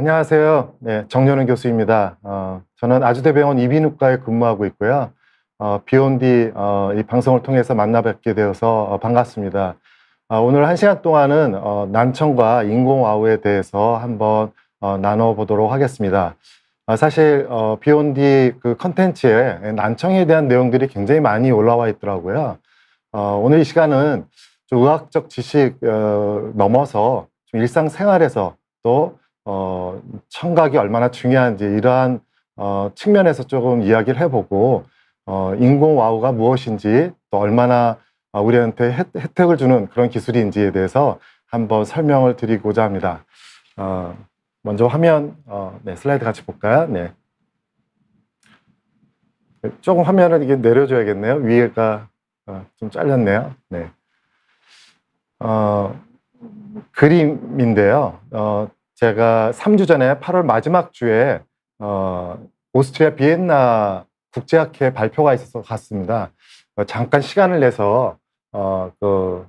안녕하세요. 네, 정연훈 교수입니다. 저는 아주대병원 이비인후과에 근무하고 있고요. 비욘디 이 방송을 통해서 만나 뵙게 되어서 반갑습니다. 오늘 1시간 동안은 난청과 인공와우에 대해서 한번 나눠보도록 하겠습니다. 사실 비욘디 그 컨텐츠에 난청에 대한 내용들이 굉장히 많이 올라와 있더라고요. 오늘 이 시간은 좀 의학적 지식 넘어서 좀 일상생활에서 또 청각이 얼마나 중요한지 이러한 측면에서 조금 이야기를 해보고 인공와우가 무엇인지 또 얼마나 우리한테 혜택을 주는 그런 기술인지에 대해서 한번 설명을 드리고자 합니다. 먼저 화면 네, 슬라이드 같이 볼까요? 네. 조금 화면을 이게 내려줘야겠네요. 위에가 좀 잘렸네요. 네. 그림인데요. 제가 3주 전에 8월 마지막 주에 오스트리아 비엔나 국제학회 발표가 있어서 갔습니다. 잠깐 시간을 내서 그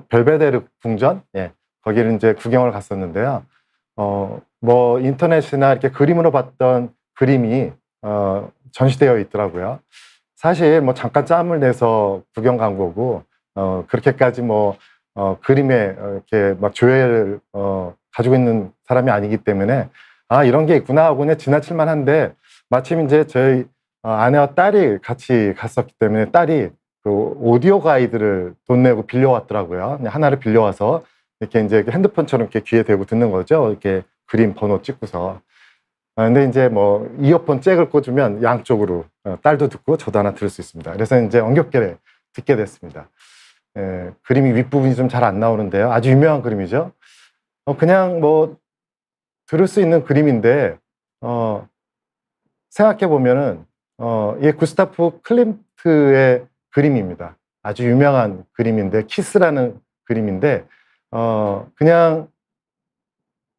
벨베데르 궁전, 예, 거기를 이제 구경을 갔었는데요. 뭐 인터넷이나 이렇게 그림으로 봤던 그림이 전시되어 있더라고요. 사실 뭐 잠깐 짬을 내서 구경 간 거고 그렇게까지 뭐 그림에 이렇게 막 조예를 가지고 있는 사람이 아니기 때문에 이런 게 있구나 하고 그냥 지나칠만 한데 마침 이제 저희 아내와 딸이 같이 갔었기 때문에 딸이 그 오디오 가이드를 돈 내고 빌려왔더라고요. 하나를 빌려와서 이렇게 이제 핸드폰처럼 이렇게 귀에 대고 듣는 거죠. 이렇게 그림 번호 찍고서. 근데 이제 뭐 이어폰 잭을 꽂으면 양쪽으로 딸도 듣고 저도 하나 들을 수 있습니다. 그래서 이제 엉겹게 듣게 됐습니다. 그림이 윗부분이 좀 잘 안 나오는데요. 아주 유명한 그림이죠. 그냥 뭐 들을 수 있는 그림인데 생각해 보면은 이게 구스타프 클림트의 그림입니다. 아주 유명한 그림인데 키스라는 그림인데 그냥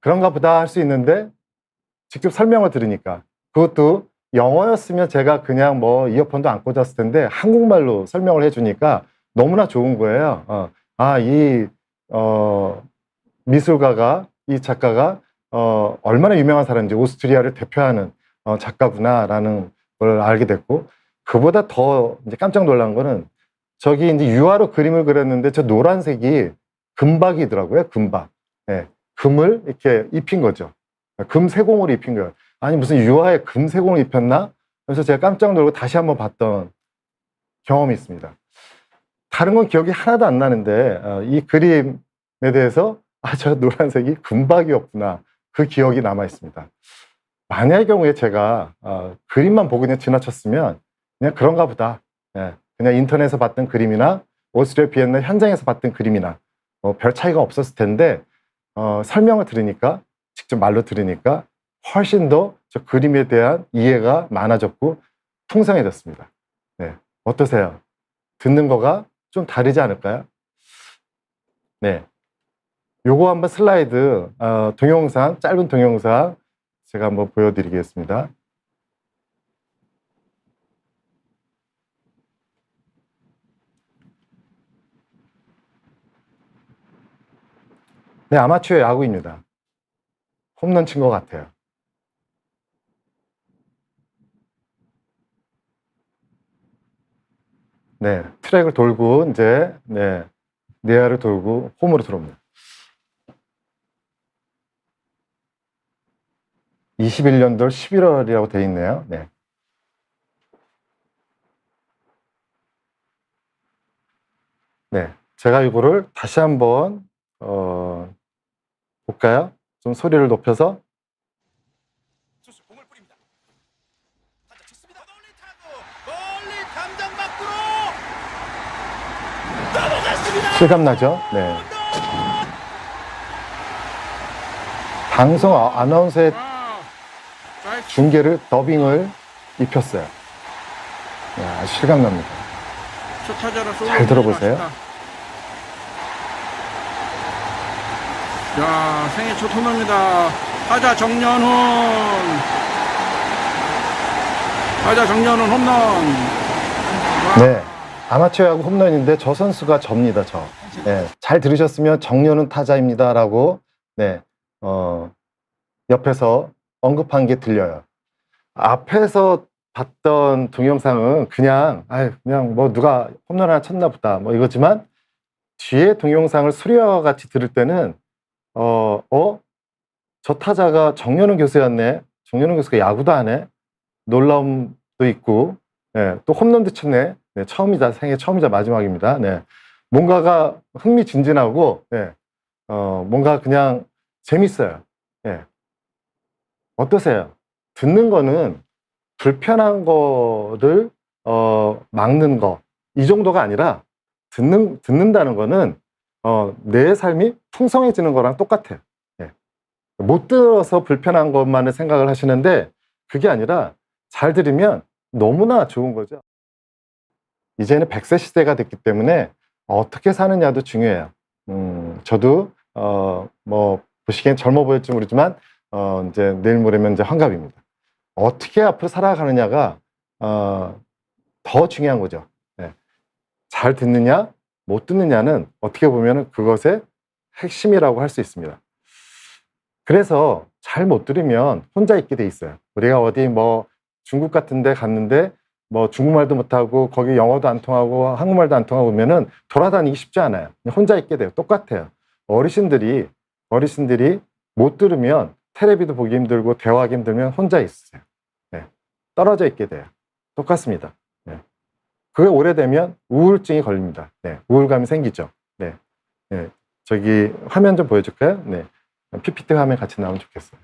그런가 보다 할 수 있는데 직접 설명을 들으니까 그것도 영어였으면 제가 그냥 뭐 이어폰도 안 꽂았을 텐데 한국말로 설명을 해주니까 너무나 좋은 거예요. 이 미술가가, 이 작가가 얼마나 유명한 사람인지, 오스트리아를 대표하는 작가구나라는 걸 알게 됐고, 그보다 더 이제 깜짝 놀란 거는 저기 이제 유화로 그림을 그렸는데 저 노란색이 금박이더라고요. 금박. 네, 금을 이렇게 입힌 거죠. 금세공을 입힌 거예요. 아니 무슨 유화에 금세공을 입혔나? 그래서 제가 깜짝 놀고 다시 한번 봤던 경험이 있습니다. 다른 건 기억이 하나도 안 나는데 이 그림에 대해서 저 노란색이 금박이었구나, 그 기억이 남아 있습니다. 만약의 경우에 제가 그림만 보고 그냥 지나쳤으면 그냥 그런가 보다, 그냥 인터넷에서 봤던 그림이나 오스트리아 비엔나 현장에서 봤던 그림이나 별 차이가 없었을 텐데 설명을 들으니까, 직접 말로 들으니까 훨씬 더 저 그림에 대한 이해가 많아졌고 풍성해졌습니다. 네, 어떠세요? 듣는 거가 좀 다르지 않을까요? 네, 요거 한번 슬라이드 동영상, 짧은 동영상 제가 한번 보여드리겠습니다. 네, 아마추어 야구입니다. 홈런 친 것 같아요. 네, 트랙을 돌고 이제 내야를 돌고 홈으로 들어옵니다. 21년도 11월이라고 되어 있네요. 네. 네, 제가 이거를 다시 한번 볼까요? 좀 소리를 높여서. 투수 공을 뿌립니다. 타자 쳤습니다. 멀리 타고 멀리 담장 밖으로 넘어갔습니다. 실감나죠? 네. 방송 아나운서의 중계를 더빙을 입혔어요. 네, 실감납니다. 잘 들어보세요. 자, 생애 첫 홈런입니다. 타자 정연훈 홈런. 네, 아마추어야구 홈런인데 저 선수가 접니다. 네, 잘 들으셨으면 정연훈 타자입니다라고 옆에서 언급한 게 들려요. 앞에서 봤던 동영상은 그냥 그냥 뭐 누가 홈런 하나 쳤나 보다 뭐 이거지만, 뒤에 동영상을 수리와 같이 들을 때는 저 타자가 정연훈 교수였네. 정연훈 교수가 야구도 하네. 놀라움도 있고, 또 홈런도 쳤네. 네, 처음이자 생애 처음이자 마지막입니다. 네. 뭔가가 흥미진진하고, 뭔가 그냥 재밌어요. 어떠세요? 듣는 거는 불편한 거를 막는 거, 이 정도가 아니라 듣는다는 거는 내 삶이 풍성해지는 거랑 똑같아요. 못 들어서 불편한 것만을 생각을 하시는데, 그게 아니라 잘 들으면 너무나 좋은 거죠. 이제는 100세 시대가 됐기 때문에 어떻게 사느냐도 중요해요. 저도 뭐 보시기엔 젊어 보일지 모르지만 이제 내일 모레면 이제 환갑입니다. 어떻게 앞으로 살아가느냐가 더 중요한 거죠. 잘 듣느냐 못 듣느냐는 어떻게 보면 그것의 핵심이라고 할 수 있습니다. 그래서 잘 못 들으면 혼자 있게 돼 있어요. 우리가 어디 뭐 중국 같은 데 갔는데 뭐 중국말도 못하고 거기 영어도 안 통하고 한국말도 안 통하고 오면은 돌아다니기 쉽지 않아요. 혼자 있게 돼요. 똑같아요. 어르신들이 못 들으면 텔레비도 보기 힘들고 대화하기 힘들면 혼자 있어요. 떨어져 있게 돼요. 똑같습니다. 그게 오래되면 우울증이 걸립니다. 우울감이 생기죠. 저기 화면 좀 보여줄까요? PPT 화면 같이 나오면 좋겠어요.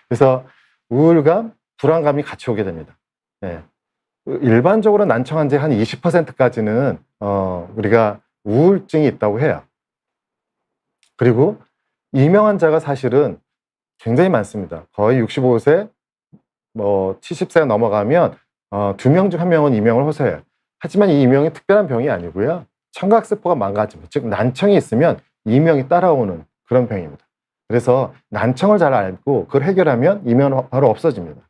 그래서 우울감, 불안감이 같이 오게 됩니다. 일반적으로 난청환자의 한 20%까지는 우리가 우울증이 있다고 해요. 그리고 이명 환자가 사실은 굉장히 많습니다. 거의 65세, 뭐 70세가 넘어가면 2명 중 1명은 이명을 호소해요. 하지만 이 이명이 특별한 병이 아니고요. 청각세포가 망가집니다. 즉 난청이 있으면 이명이 따라오는 그런 병입니다. 그래서 난청을 잘 알고 그걸 해결하면 이명은 바로 없어집니다.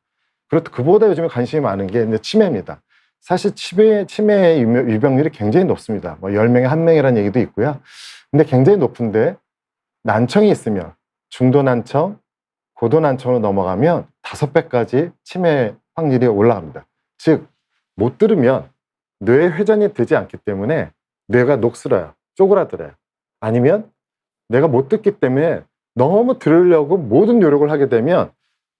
그렇고 그보다 요즘에 관심이 많은 게 이제 치매입니다. 사실 치매의 유병률이 굉장히 높습니다. 뭐 10명에 1명이라는 얘기도 있고요. 근데 굉장히 높은데, 난청이 있으면 중도 난청, 고도 난청으로 넘어가면 5배까지 치매 확률이 올라갑니다. 즉 못 들으면 뇌 회전이 되지 않기 때문에 뇌가 녹슬어요. 쪼그라들어요. 아니면 내가 못 듣기 때문에 너무 들으려고 모든 노력을 하게 되면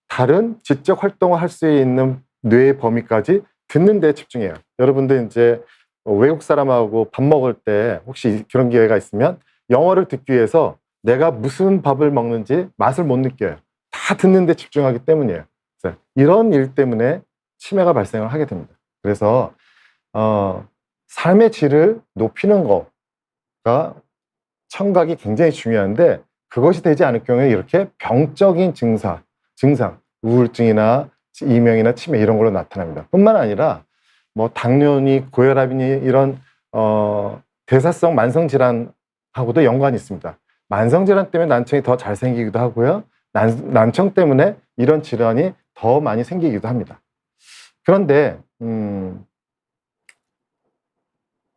다른 지적 활동을 할 수 있는 뇌의 범위까지 듣는 데 집중해요. 여러분들 이제 외국 사람하고 밥 먹을 때 혹시 그런 기회가 있으면 영어를 듣기 위해서 내가 무슨 밥을 먹는지 맛을 못 느껴요. 다 듣는 데 집중하기 때문이에요. 그래서 이런 일 때문에 치매가 발생을 하게 됩니다. 그래서 삶의 질을 높이는 거가 청각이 굉장히 중요한데, 그것이 되지 않을 경우에 이렇게 병적인 증상, 우울증이나 이명이나 치매 이런 걸로 나타납니다. 뿐만 아니라 뭐 당뇨니 고혈압이니 이런 대사성 만성질환하고도 연관이 있습니다. 만성질환 때문에 난청이 더 잘 생기기도 하고요. 난청 때문에 이런 질환이 더 많이 생기기도 합니다. 그런데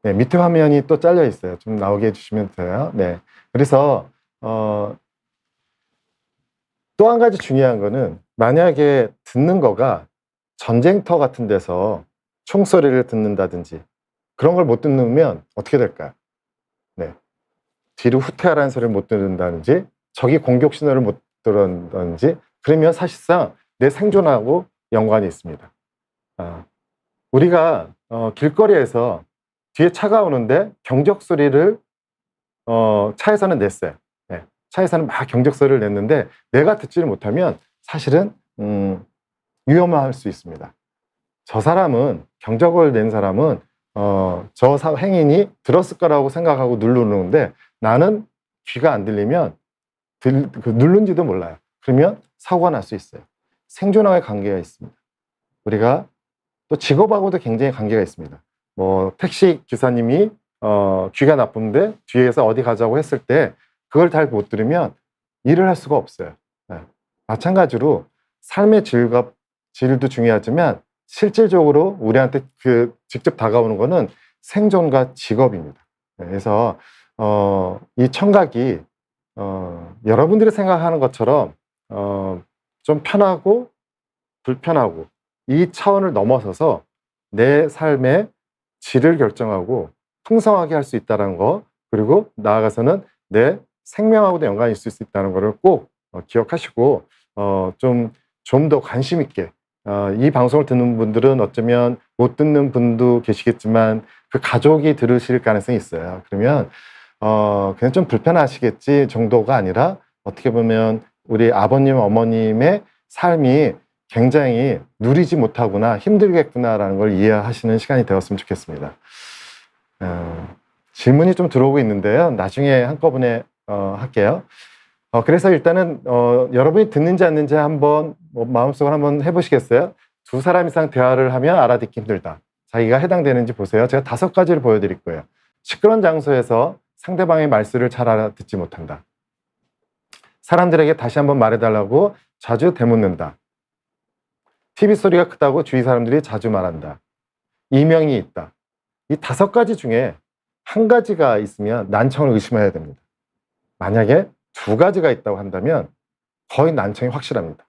밑에 화면이 또 잘려 있어요. 좀 나오게 해주시면 돼요. 그래서 또 한 가지 중요한 거는, 만약에 듣는 거가 전쟁터 같은 데서 총소리를 듣는다든지 그런 걸 못 듣는 어떻게 될까요? 뒤로 후퇴하라는 소리를 못 듣는다든지 적이 공격 신호를 못 들었다든지, 그러면 사실상 내 생존하고 연관이 있습니다. 우리가 길거리에서 뒤에 차가 오는데 경적 소리를 차에서는 냈어요. 차에서는 막 경적 소리를 냈는데 내가 듣지를 못하면 사실은 위험할 수 있습니다. 저 사람은, 경적을 낸 사람은 저 행인이 들었을 거라고 생각하고 누르는데, 나는 귀가 안 들리면 누른지도 몰라요. 그러면 사고가 날 수 있어요. 생존하고의 관계가 있습니다. 우리가 또 직업하고도 굉장히 관계가 있습니다. 뭐 택시 기사님이 귀가 나쁜데 뒤에서 어디 가자고 했을 때 그걸 잘 못 들으면 일을 할 수가 없어요. 마찬가지로 삶의 질도 중요하지만 실질적으로 우리한테 직접 다가오는 거는 생존과 직업입니다. 그래서 이 청각이 여러분들이 생각하는 것처럼 좀 편하고 불편하고 이 차원을 넘어서서 내 삶의 질을 결정하고 풍성하게 할 수 있다는 거, 그리고 나아가서는 내 생명하고도 연관이 있을 수 있다는 것을 꼭 기억하시고 좀 더 관심 있게 이 방송을 듣는 분들은 어쩌면 못 듣는 분도 계시겠지만 그 가족이 들으실 가능성이 있어요. 그러면 그냥 좀 불편하시겠지 정도가 아니라 어떻게 보면 우리 아버님, 어머님의 삶이 굉장히 누리지 못하구나, 힘들겠구나라는 걸 이해하시는 시간이 되었으면 좋겠습니다. 질문이 좀 들어오고 있는데요. 나중에 한꺼번에 할게요. 그래서 일단은 여러분이 듣는지 않는지 한번 마음속으로 한번 해보시겠어요? 두 사람 이상 대화를 하면 알아듣기 힘들다. 자기가 해당되는지 보세요. 제가 5가지를 보여드릴 거예요. 시끄러운 장소에서 상대방의 말수를 잘 알아듣지 못한다. 사람들에게 다시 한번 말해달라고 자주 되묻는다. TV 소리가 크다고 주위 사람들이 자주 말한다. 이명이 있다. 이 5가지 중에 한 가지가 있으면 난청을 의심해야 됩니다. 만약에 2가지가 있다고 한다면 거의 난청이 확실합니다.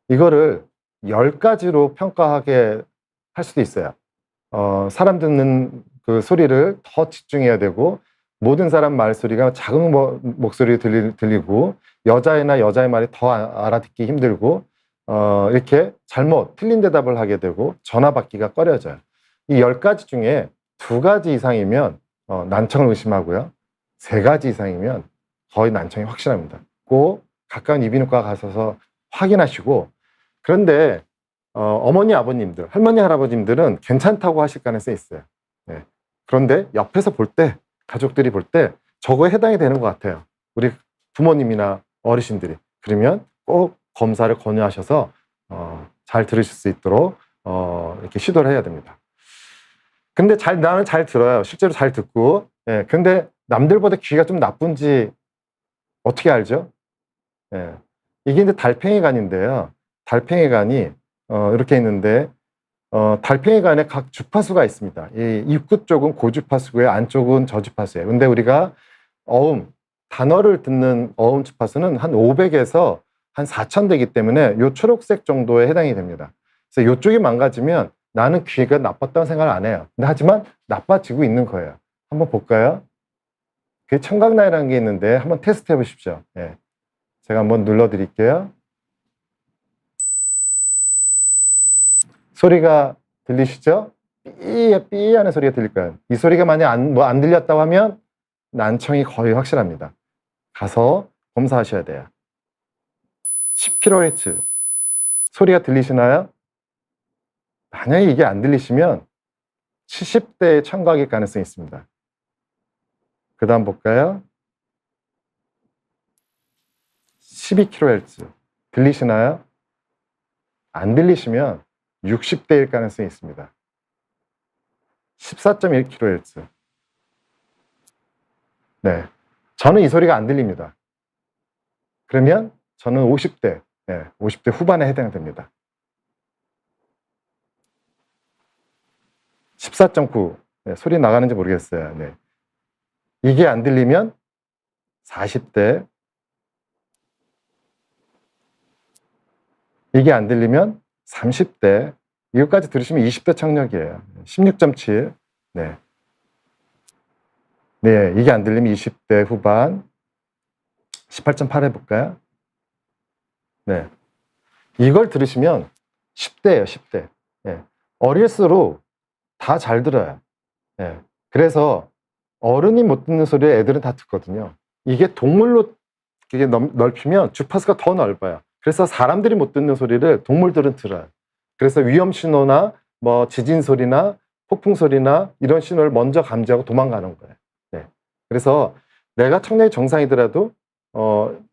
이거를 10가지로 평가하게 할 수도 있어요. 사람 듣는 그 소리를 더 집중해야 되고, 모든 사람 말소리가 작은 목소리로 들리고, 여자애나 여자의 말이 더 알아듣기 힘들고, 이렇게 틀린 대답을 하게 되고, 전화 받기가 꺼려져요. 이 10가지 중에 2가지 이상이면 난청을 의심하고요. 3가지 이상이면 거의 난청이 확실합니다. 꼭 가까운 이비인후과 가셔서 확인하시고, 그런데 어머니, 아버님들, 할머니, 할아버님들은 괜찮다고 하실 가능성이 있어요. 네. 그런데 옆에서 볼 때, 가족들이 볼 때 저거에 해당이 되는 것 같아요. 우리 부모님이나 어르신들이. 그러면 꼭 검사를 권유하셔서 잘 들으실 수 있도록 이렇게 시도를 해야 됩니다. 근데 나는 잘 들어요. 실제로 잘 듣고. 예, 근데 남들보다 귀가 좀 나쁜지 어떻게 알죠? 예, 이게 이제 달팽이관인데요. 달팽이관이 이렇게 있는데 달팽이관에 각 주파수가 있습니다. 이 입구 쪽은 고주파수고요, 안쪽은 저주파수예요. 근데 우리가 단어를 듣는 어음 주파수는 한 500에서 한 4000 되기 때문에 요 초록색 정도에 해당이 됩니다. 그래서 이쪽이 망가지면 나는 귀가 나빴다는 생각을 안 해요. 근데 하지만 나빠지고 있는 거예요. 한번 볼까요? 그 청각나이라는 게 있는데 한번 테스트 해보십시오. 예. 제가 한번 눌러드릴게요. 소리가 들리시죠? 삐 하는 소리가 들릴 거예요. 이 소리가 만약 안 들렸다고 하면 난청이 거의 확실합니다. 가서 검사하셔야 돼요. 10kHz 소리가 들리시나요? 만약에 이게 안 들리시면 70대의 청각일 가능성이 있습니다. 그 다음 볼까요? 12kHz 들리시나요? 안 들리시면 60대일 가능성이 있습니다. 14.1kHz. 네, 저는 이 소리가 안 들립니다. 그러면 저는 50대, 50대 후반에 해당됩니다. 14.9, 소리 나가는지 모르겠어요. 네. 이게 안 들리면 40대, 이게 안 들리면 30대, 이것까지 들으시면 20대 청력이에요. 16.7. 네. 네, 이게 안 들리면 20대 후반. 18.8 해볼까요? 네. 이걸 들으시면 10대예요, 10대. 네. 어릴수록 다 잘 들어요. 네. 그래서 어른이 못 듣는 소리를 애들은 다 듣거든요. 이게 동물로 이게 넓히면 주파수가 더 넓어요. 그래서 사람들이 못 듣는 소리를 동물들은 들어요. 그래서 위험 신호나 뭐 지진 소리나 폭풍 소리나 이런 신호를 먼저 감지하고 도망가는 거예요. 네. 그래서 내가 청력이 정상이더라도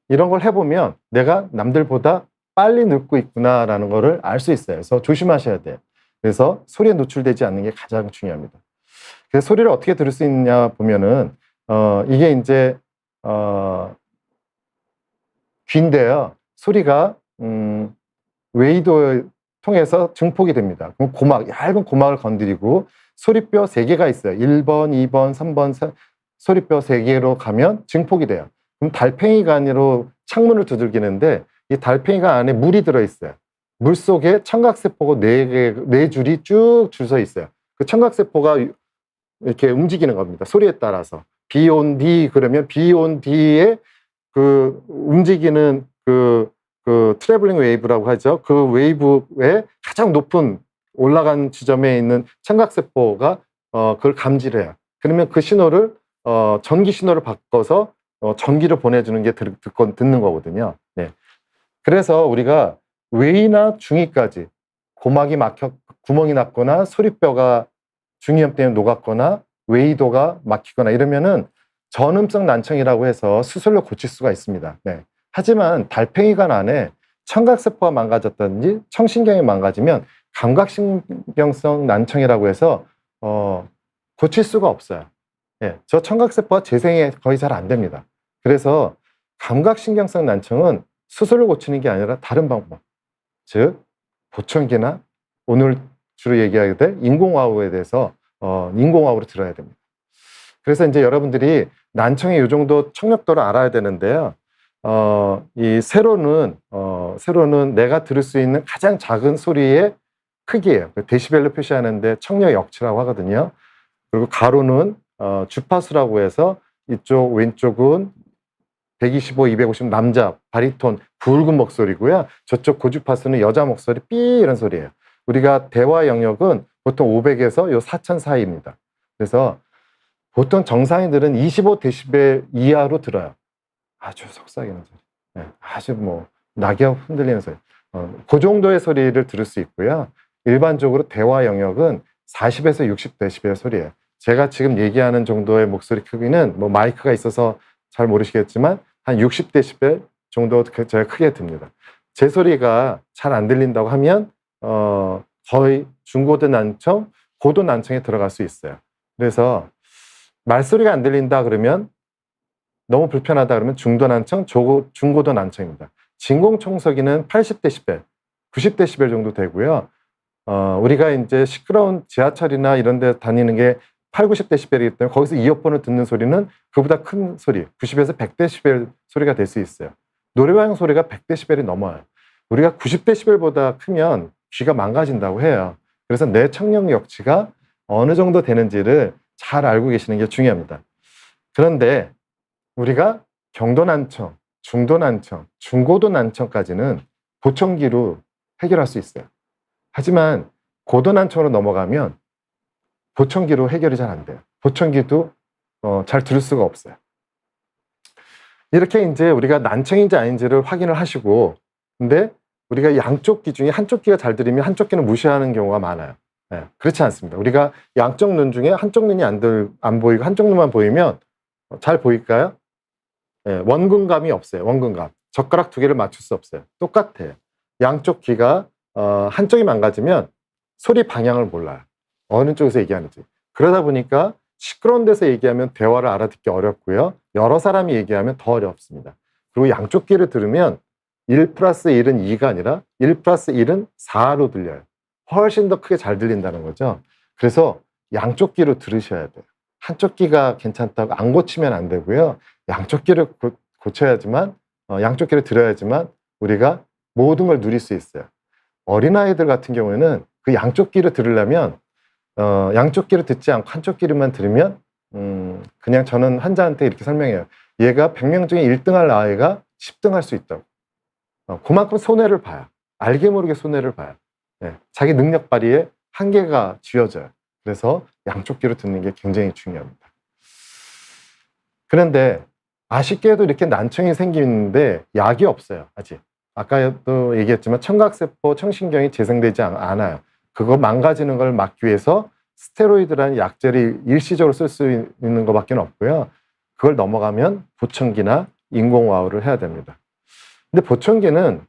이런 걸 해보면 내가 남들보다 빨리 늙고 있구나라는 거를 알 수 있어요. 그래서 조심하셔야 돼요. 그래서 소리에 노출되지 않는 게 가장 중요합니다. 그래서 소리를 어떻게 들을 수 있냐 보면은 이게 이제 귀인데요. 소리가 웨이도 통해서 증폭이 됩니다. 그럼 얇은 고막을 건드리고 소리뼈 3개가 있어요. 1번, 2번, 3번 소리뼈 3개로 가면 증폭이 돼요. 그럼 달팽이관으로 창문을 두들기는데 이 달팽이가 안에 물이 들어있어요. 물 속에 청각세포가 네 줄이 쭉 줄 서 있어요. 그 청각세포가 이렇게 움직이는 겁니다. 소리에 따라서. B on D 그러면 B on D의 그 움직이는 그 트래블링 웨이브라고 하죠. 그 웨이브의 가장 높은 올라간 지점에 있는 청각세포가 그걸 감지를 해요. 그러면 그 신호를 전기 신호를 바꿔서 전기를 보내주는 게 듣는 거거든요. 네. 그래서 우리가 외이나 중이까지 고막이 막혀 구멍이 났거나 소리뼈가 중이염 때문에 녹았거나 외이도가 막히거나 이러면은 전음성 난청이라고 해서 수술로 고칠 수가 있습니다. 네. 하지만 달팽이관 안에 청각세포가 망가졌다든지 청신경이 망가지면 감각신경성 난청이라고 해서 고칠 수가 없어요. 예, 저 청각세포가 재생이 거의 잘 안 됩니다. 그래서 감각신경성 난청은 수술로 고치는 게 아니라 다른 방법, 즉 보청기나 오늘 주로 얘기하게 될 인공와우에 대해서 인공와우로 들어야 됩니다. 그래서 이제 여러분들이 난청의 이 정도 청력도를 알아야 되는데요. 이 세로는 내가 들을 수 있는 가장 작은 소리의 크기예요. 데시벨로 표시하는데 청력 역치라고 하거든요. 그리고 가로는 주파수라고 해서 이쪽 왼쪽은 125, 250 남자 바리톤 붉은 목소리고요. 저쪽 고주파수는 여자 목소리 삐 이런 소리예요. 우리가 대화 영역은 보통 500에서 요 4000 사이입니다. 그래서 보통 정상인들은 25데시벨 이하로 들어요. 아주 속삭이는 소리. 네, 아주 뭐 낙엽 흔들리는 소리. 그 정도의 소리를 들을 수 있고요. 일반적으로 대화 영역은 40에서 60데시벨 소리예요. 제가 지금 얘기하는 정도의 목소리 크기는 뭐 마이크가 있어서 잘 모르시겠지만 한 60데시벨 정도 제가 크게 듭니다. 제 소리가 잘 안 들린다고 하면 거의 중고도 난청, 고도 난청에 들어갈 수 있어요. 그래서 말소리가 안 들린다 그러면 너무 불편하다 그러면 중도 난청, 중고도 난청입니다. 진공청소기는 80데시벨, 90데시벨 정도 되고요. 우리가 이제 시끄러운 지하철이나 이런 데 다니는 게 8, 90데시벨이기 때문에 거기서 이어폰을 듣는 소리는 그보다 큰 소리, 90에서 100데시벨 소리가 될 수 있어요. 노래방 소리가 100데시벨이 넘어요. 우리가 90데시벨보다 크면 귀가 망가진다고 해요. 그래서 내 청력 역치가 어느 정도 되는지를 잘 알고 계시는 게 중요합니다. 그런데 우리가 경도 난청, 중도 난청, 중고도 난청까지는 보청기로 해결할 수 있어요. 하지만 고도 난청으로 넘어가면 보청기로 해결이 잘 안 돼요. 보청기도 잘 들을 수가 없어요. 이렇게 이제 우리가 난청인지 아닌지를 확인을 하시고, 근데 우리가 양쪽 귀 중에 한쪽 귀가 잘 들리면 한쪽 귀는 무시하는 경우가 많아요. 네, 그렇지 않습니다. 우리가 양쪽 눈 중에 한쪽 눈이 안 보이고 한쪽 눈만 보이면 잘 보일까요? 네, 원근감이 없어요. 원근감. 젓가락 두 개를 맞출 수 없어요. 똑같아요. 양쪽 귀가 한쪽이 망가지면 소리 방향을 몰라요. 어느 쪽에서 얘기하는지. 그러다 보니까 시끄러운 데서 얘기하면 대화를 알아듣기 어렵고요. 여러 사람이 얘기하면 더 어렵습니다. 그리고 양쪽 귀를 들으면 1 플러스 1은 2가 아니라 1 플러스 1은 4로 들려요. 훨씬 더 크게 잘 들린다는 거죠. 그래서 양쪽 귀로 들으셔야 돼요. 한쪽 귀가 괜찮다고 안 고치면 안 되고요. 양쪽 귀를 고쳐야지만, 양쪽 귀를 들어야지만 우리가 모든 걸 누릴 수 있어요. 어린아이들 같은 경우에는 그 양쪽 귀를 들으려면 양쪽 귀를 듣지 않고 한쪽 귀로만 들으면 그냥 저는 환자한테 이렇게 설명해요. 얘가 100명 중에 1등 할 아이가 10등 할 수 있다고. 그만큼 손해를 봐요. 알게 모르게 손해를 봐요. 네, 자기 능력 발휘에 한계가 쥐어져요. 그래서 양쪽 귀로 듣는 게 굉장히 중요합니다. 그런데 아쉽게도 이렇게 난청이 생기는데 약이 없어요. 아직. 아까도 얘기했지만 청각세포, 청신경이 재생되지 않아요. 그거 망가지는 걸 막기 위해서 스테로이드라는 약제를 일시적으로 쓸 수 있는 것밖에 없고요. 그걸 넘어가면 보청기나 인공와우를 해야 됩니다. 근데 보청기는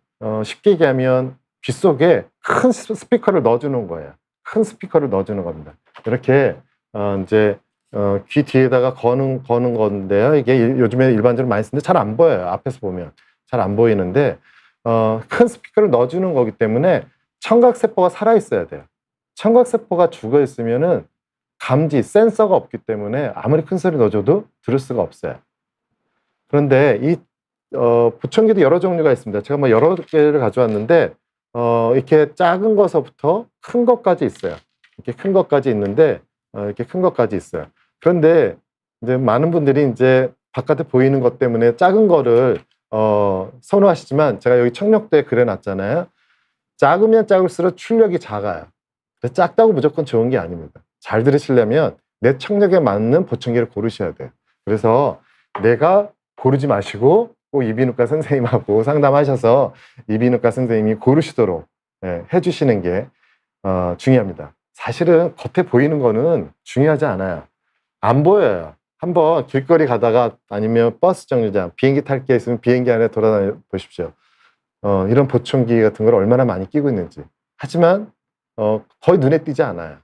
쉽게 얘기하면 귀 속에 큰 스피커를 넣어주는 거예요. 큰 스피커를 넣어주는 겁니다. 이렇게 이제 귀 뒤에다가 거는 건데요. 이게 요즘에 일반적으로 많이 쓰는데 잘 안 보여요. 앞에서 보면 잘 안 보이는데 큰 스피커를 넣어주는 거기 때문에 청각세포가 살아있어야 돼요. 청각세포가 죽어있으면은 감지, 센서가 없기 때문에 아무리 큰 소리 넣어줘도 들을 수가 없어요. 그런데 이 보청기도 여러 종류가 있습니다. 제가 뭐 여러 개를 가져왔는데, 이렇게 작은 것서부터 큰 것까지 있어요. 이렇게 큰 것까지 있는데, 이렇게 큰 것까지 있어요. 그런데 이제 많은 분들이 이제 바깥에 보이는 것 때문에 작은 거를 선호하시지만, 제가 여기 청력도에 그려놨잖아요. 작으면 작을수록 출력이 작아요. 그래서 작다고 무조건 좋은 게 아닙니다. 잘 들으시려면 내 청력에 맞는 보청기를 고르셔야 돼요. 그래서 내가 고르지 마시고 꼭 이비인후과 선생님하고 상담하셔서 이비인후과 선생님이 고르시도록 해주시는 게 중요합니다. 사실은 겉에 보이는 거는 중요하지 않아요. 안 보여요. 한번 길거리 가다가 아니면 버스 정류장, 비행기 탈 게 있으면 비행기 안에 돌아다녀 보십시오. 이런 보청기 같은 걸 얼마나 많이 끼고 있는지. 하지만 거의 눈에 띄지 않아요.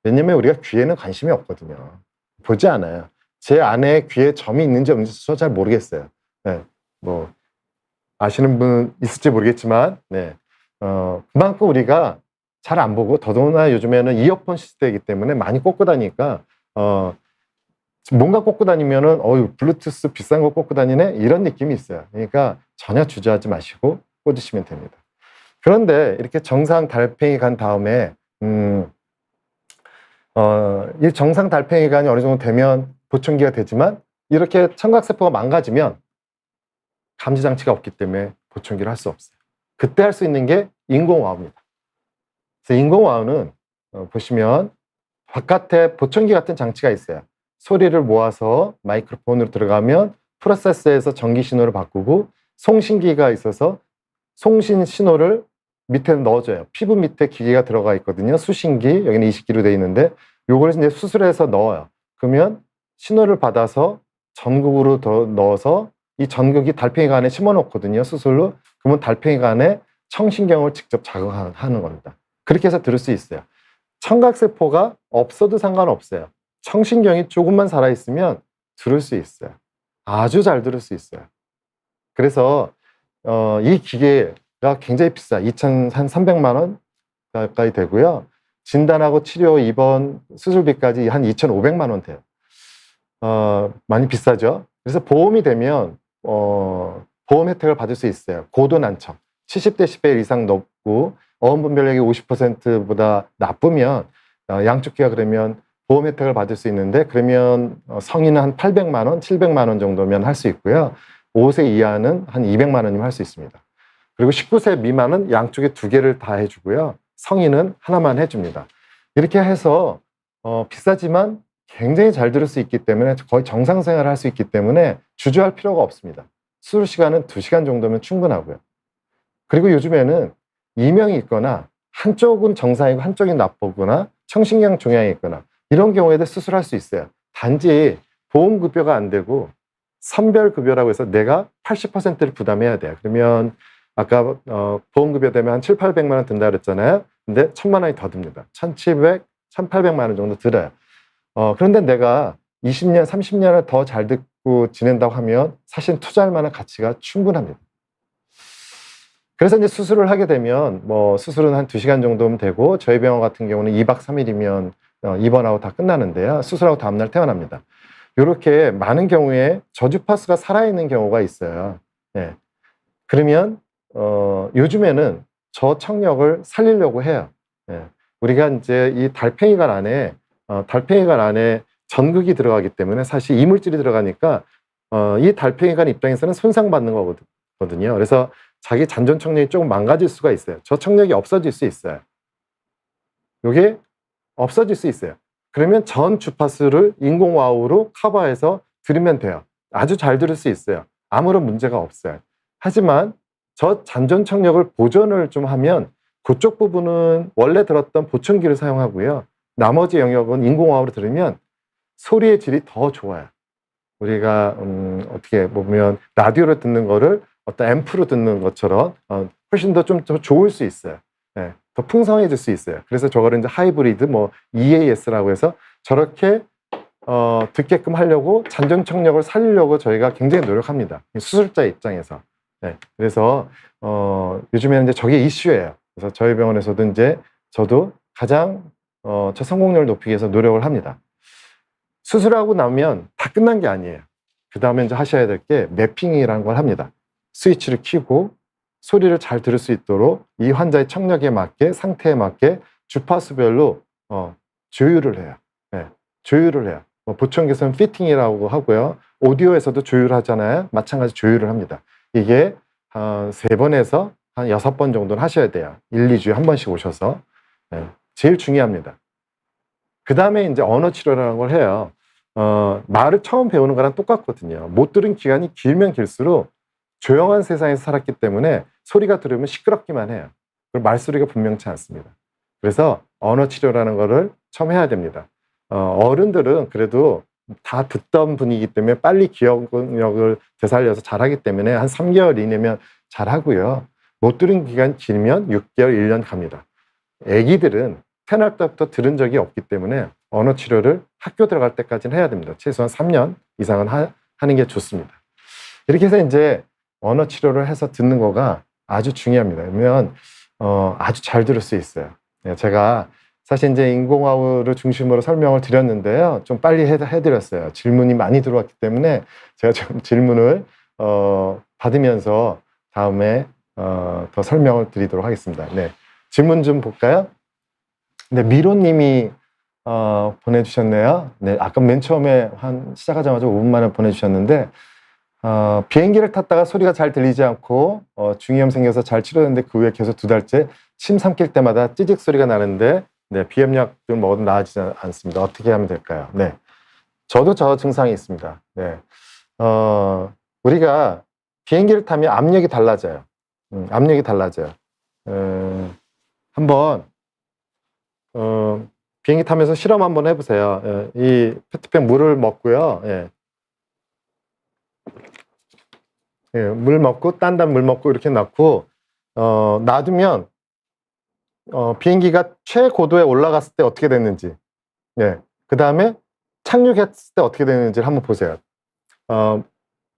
왜냐면 우리가 귀에는 관심이 없거든요. 보지 않아요. 제 안에 귀에 점이 있는지 없는지 저 잘 모르겠어요. 뭐 아시는 분 있을지 모르겠지만, 그만큼 우리가 잘 안 보고, 더더구나 요즘에는 이어폰 시대이기 때문에 많이 꽂고 다니니까 뭔가 꽂고 다니면은 블루투스 비싼 거 꽂고 다니네 이런 느낌이 있어요. 그러니까 전혀 주저하지 마시고 꽂으시면 됩니다. 그런데 이렇게 정상 달팽이 간 다음에 이 정상 달팽이 간이 어느 정도 되면 보청기가 되지만, 이렇게 청각세포가 망가지면 감지장치가 없기 때문에 보청기를 할 수 없어요. 그때 할 수 있는 게 인공와우입니다. 그래서 인공와우는 보시면 바깥에 보청기 같은 장치가 있어요. 소리를 모아서 마이크로폰으로 들어가면 프로세서에서 전기 신호를 바꾸고, 송신기가 있어서 송신 신호를 밑에 넣어줘요. 피부 밑에 기계가 들어가 있거든요. 수신기, 여기는 이식기로 되어 있는데, 요걸 이제 수술해서 넣어요. 그러면 신호를 받아서 전극으로 더 넣어서 이 전극이 달팽이가 안에 심어놓거든요. 수술로. 그러면 달팽이가 안에 청신경을 직접 자극하는 겁니다. 그렇게 해서 들을 수 있어요. 청각세포가 없어도 상관없어요. 청신경이 조금만 살아있으면 들을 수 있어요. 아주 잘 들을 수 있어요. 그래서 이 기계가 굉장히 비싸. 2,300만 원 가까이 되고요. 진단하고 치료, 입원, 수술비까지 한 2,500만 원 돼요. 많이 비싸죠. 그래서 보험이 되면 보험 혜택을 받을 수 있어요. 고도 난청, 70dB 이상 높고 어음 분별력이 50%보다 나쁘면, 양쪽 귀가 그러면 보험 혜택을 받을 수 있는데, 그러면 성인은 한 800만 원, 700만 원 정도면 할 수 있고요. 5세 이하는 한 200만 원이면 할 수 있습니다. 그리고 19세 미만은 양쪽에 2개를 다 해주고요. 성인은 하나만 해줍니다. 이렇게 해서 비싸지만 굉장히 잘 들을 수 있기 때문에, 거의 정상 생활을 할 수 있기 때문에 주저할 필요가 없습니다. 수술 시간은 2시간 정도면 충분하고요. 그리고 요즘에는 이명이 있거나 한쪽은 정상이고 한쪽이 나쁘거나 청신경 종양이 있거나 이런 경우에도 수술할 수 있어요. 단지 보험급여가 안 되고 선별급여라고 해서 내가 80%를 부담해야 돼요. 그러면 아까 보험급여 되면 한 700~800만 원 든다 그랬잖아요. 근데 1,000만 원이 더 듭니다. 1,700, 1,800만 원 정도 들어요. 그런데 내가 20년, 30년을 더 잘 듣고 지낸다고 하면 사실 투자할 만한 가치가 충분합니다. 그래서 이제 수술을 하게 되면 수술은 한 2시간 정도면 되고, 저희 병원 같은 경우는 2박 3일이면 입원하고 다 끝나는데요. 수술하고 다음날 퇴원합니다. 이렇게 많은 경우에 저주파수가 살아있는 경우가 있어요. 그러면 요즘에는 저 청력을 살리려고 해요. 우리가 이제 이 달팽이관 안에 전극이 들어가기 때문에 사실 이물질이 들어가니까 이 달팽이관 입장에서는 손상받는 거거든요. 그래서 자기 잔존 청력이 조금 망가질 수가 있어요. 저 청력이 없어질 수 있어요. 이게 없어질 수 있어요. 그러면 전 주파수를 인공와우로 커버해서 들으면 돼요. 아주 잘 들을 수 있어요. 아무런 문제가 없어요. 하지만 저 잔존 청력을 보존을 좀 하면 그쪽 부분은 원래 들었던 보청기를 사용하고요. 나머지 영역은 인공와우로 들으면 소리의 질이 더 좋아요. 우리가 어떻게 보면 라디오로 듣는 거를 어떤 앰프로 듣는 것처럼 훨씬 더 좀 좋을 수 있어요. 더 풍성해질 수 있어요. 그래서 저거를 이제 하이브리드 EAS라고 해서 저렇게 듣게끔 하려고 잔존 청력을 살리려고 저희가 굉장히 노력합니다. 수술자 입장에서. 그래서 요즘에는 이제 저게 이슈예요. 그래서 저희 병원에서도 이제 저도 가장 저 성공률을 높이기 위해서 노력을 합니다. 수술하고 나면 다 끝난 게 아니에요. 그 다음에 이제 하셔야 될 게 매핑이라는 걸 합니다. 스위치를 켜고 소리를 잘 들을 수 있도록 이 환자의 청력에 맞게, 상태에 맞게 주파수별로 조율을 해요. 네, 조율을 해요. 보청기에서는 피팅이라고 하고요. 오디오에서도 조율하잖아요. 마찬가지 조율을 합니다. 이게 3번에서 한 6번 정도는 하셔야 돼요. 1, 2주에 한 번씩 오셔서. 네, 제일 중요합니다. 그 다음에 이제 언어 치료라는 걸 해요. 말을 처음 배우는 거랑 똑같거든요. 못 들은 기간이 길면 길수록 조용한 세상에서 살았기 때문에 소리가 들으면 시끄럽기만 해요. 그리고 말소리가 분명치 않습니다. 그래서 언어 치료라는 거를 처음 해야 됩니다. 어른들은 그래도 다 듣던 분이기 때문에 빨리 기억력을 되살려서 잘하기 때문에 한 3개월 이내면 잘하고요. 못 들은 기간 길면 6개월, 1년 갑니다. 애기들은 태어날 때부터 들은 적이 없기 때문에 언어 치료를 학교 들어갈 때까지는 해야 됩니다. 최소한 3년 이상은 하는 게 좋습니다. 이렇게 해서 이제 언어 치료를 해서 듣는 거가 아주 중요합니다. 그러면 아주 잘 들을 수 있어요. 제가 사실 이제 인공화우를 중심으로 설명을 드렸는데요. 좀 빨리 해드렸어요. 질문이 많이 들어왔기 때문에 제가 좀 질문을 받으면서 다음에 더 설명을 드리도록 하겠습니다. 네, 질문 좀 볼까요? 네, 미로님이 보내주셨네요. 네, 아까 맨 처음에 시작하자마자 5분 만에 보내주셨는데 비행기를 탔다가 소리가 잘 들리지 않고 중이염 생겨서 잘 치료했는데 그 후에 계속 2달째 침 삼킬 때마다 찌직 소리가 나는데 네, 비염약을 먹어도 나아지지 않습니다. 어떻게 하면 될까요? 네, 저도 저 증상이 있습니다. 네, 우리가 비행기를 타면 압력이 달라져요. 압력이 달라져요. 한번 비행기 타면서 실험 한번 해보세요. 이 페트병 물을 먹고요. 물 먹고 딴 물 먹고 이렇게 넣고 놔두면 비행기가 최고도에 올라갔을 때 어떻게 됐는지, 그 다음에 착륙했을 때 어떻게 됐는지를 한번 보세요.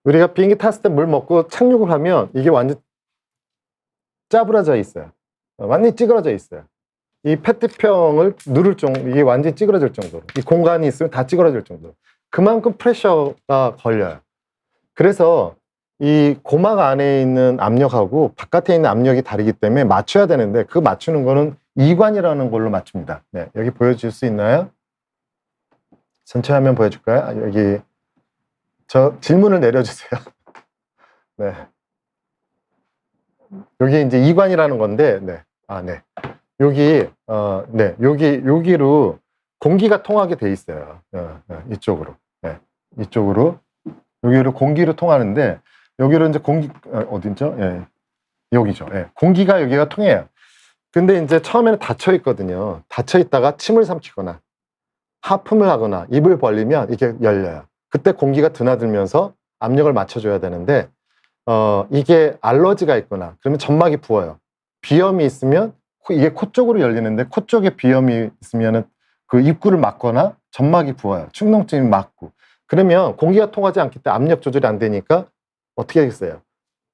우리가 비행기 탔을 때 물 먹고 착륙을 하면 이게 완전 짜부러져 있어요. 완전히 찌그러져 있어요. 이 페트병을 누를 정도, 이게 완전히 찌그러질 정도로, 이 공간이 있으면 다 찌그러질 정도로 그만큼 프레셔가 걸려요. 그래서 이 고막 안에 있는 압력하고 바깥에 있는 압력이 다르기 때문에 맞춰야 되는데 그 맞추는 거는 이관이라는 걸로 맞춥니다. 네, 여기 보여줄 수 있나요? 전체 화면 보여줄까요? 여기 저 질문을 내려주세요. 네, 여기 이제 이관이라는 건데, 네, 네, 여기 네, 여기로 공기가 통하게 돼 있어요. 이쪽으로, 네, 이쪽으로 여기로 공기로 통하는데. 여기로 이제 공기, 어딘죠? 여기죠. 공기가 여기가 통해요. 근데 이제 처음에는 닫혀 있거든요. 닫혀 있다가 침을 삼키거나 하품을 하거나 입을 벌리면 이게 열려요. 그때 공기가 드나들면서 압력을 맞춰줘야 되는데, 이게 알러지가 있거나 그러면 점막이 부어요. 비염이 있으면 이게 코 쪽으로 열리는데 코 쪽에 비염이 있으면은 그 입구를 막거나 점막이 부어요. 축농증이 막고. 그러면 공기가 통하지 않기 때문에 압력 조절이 안 되니까 어떻게 되겠어요?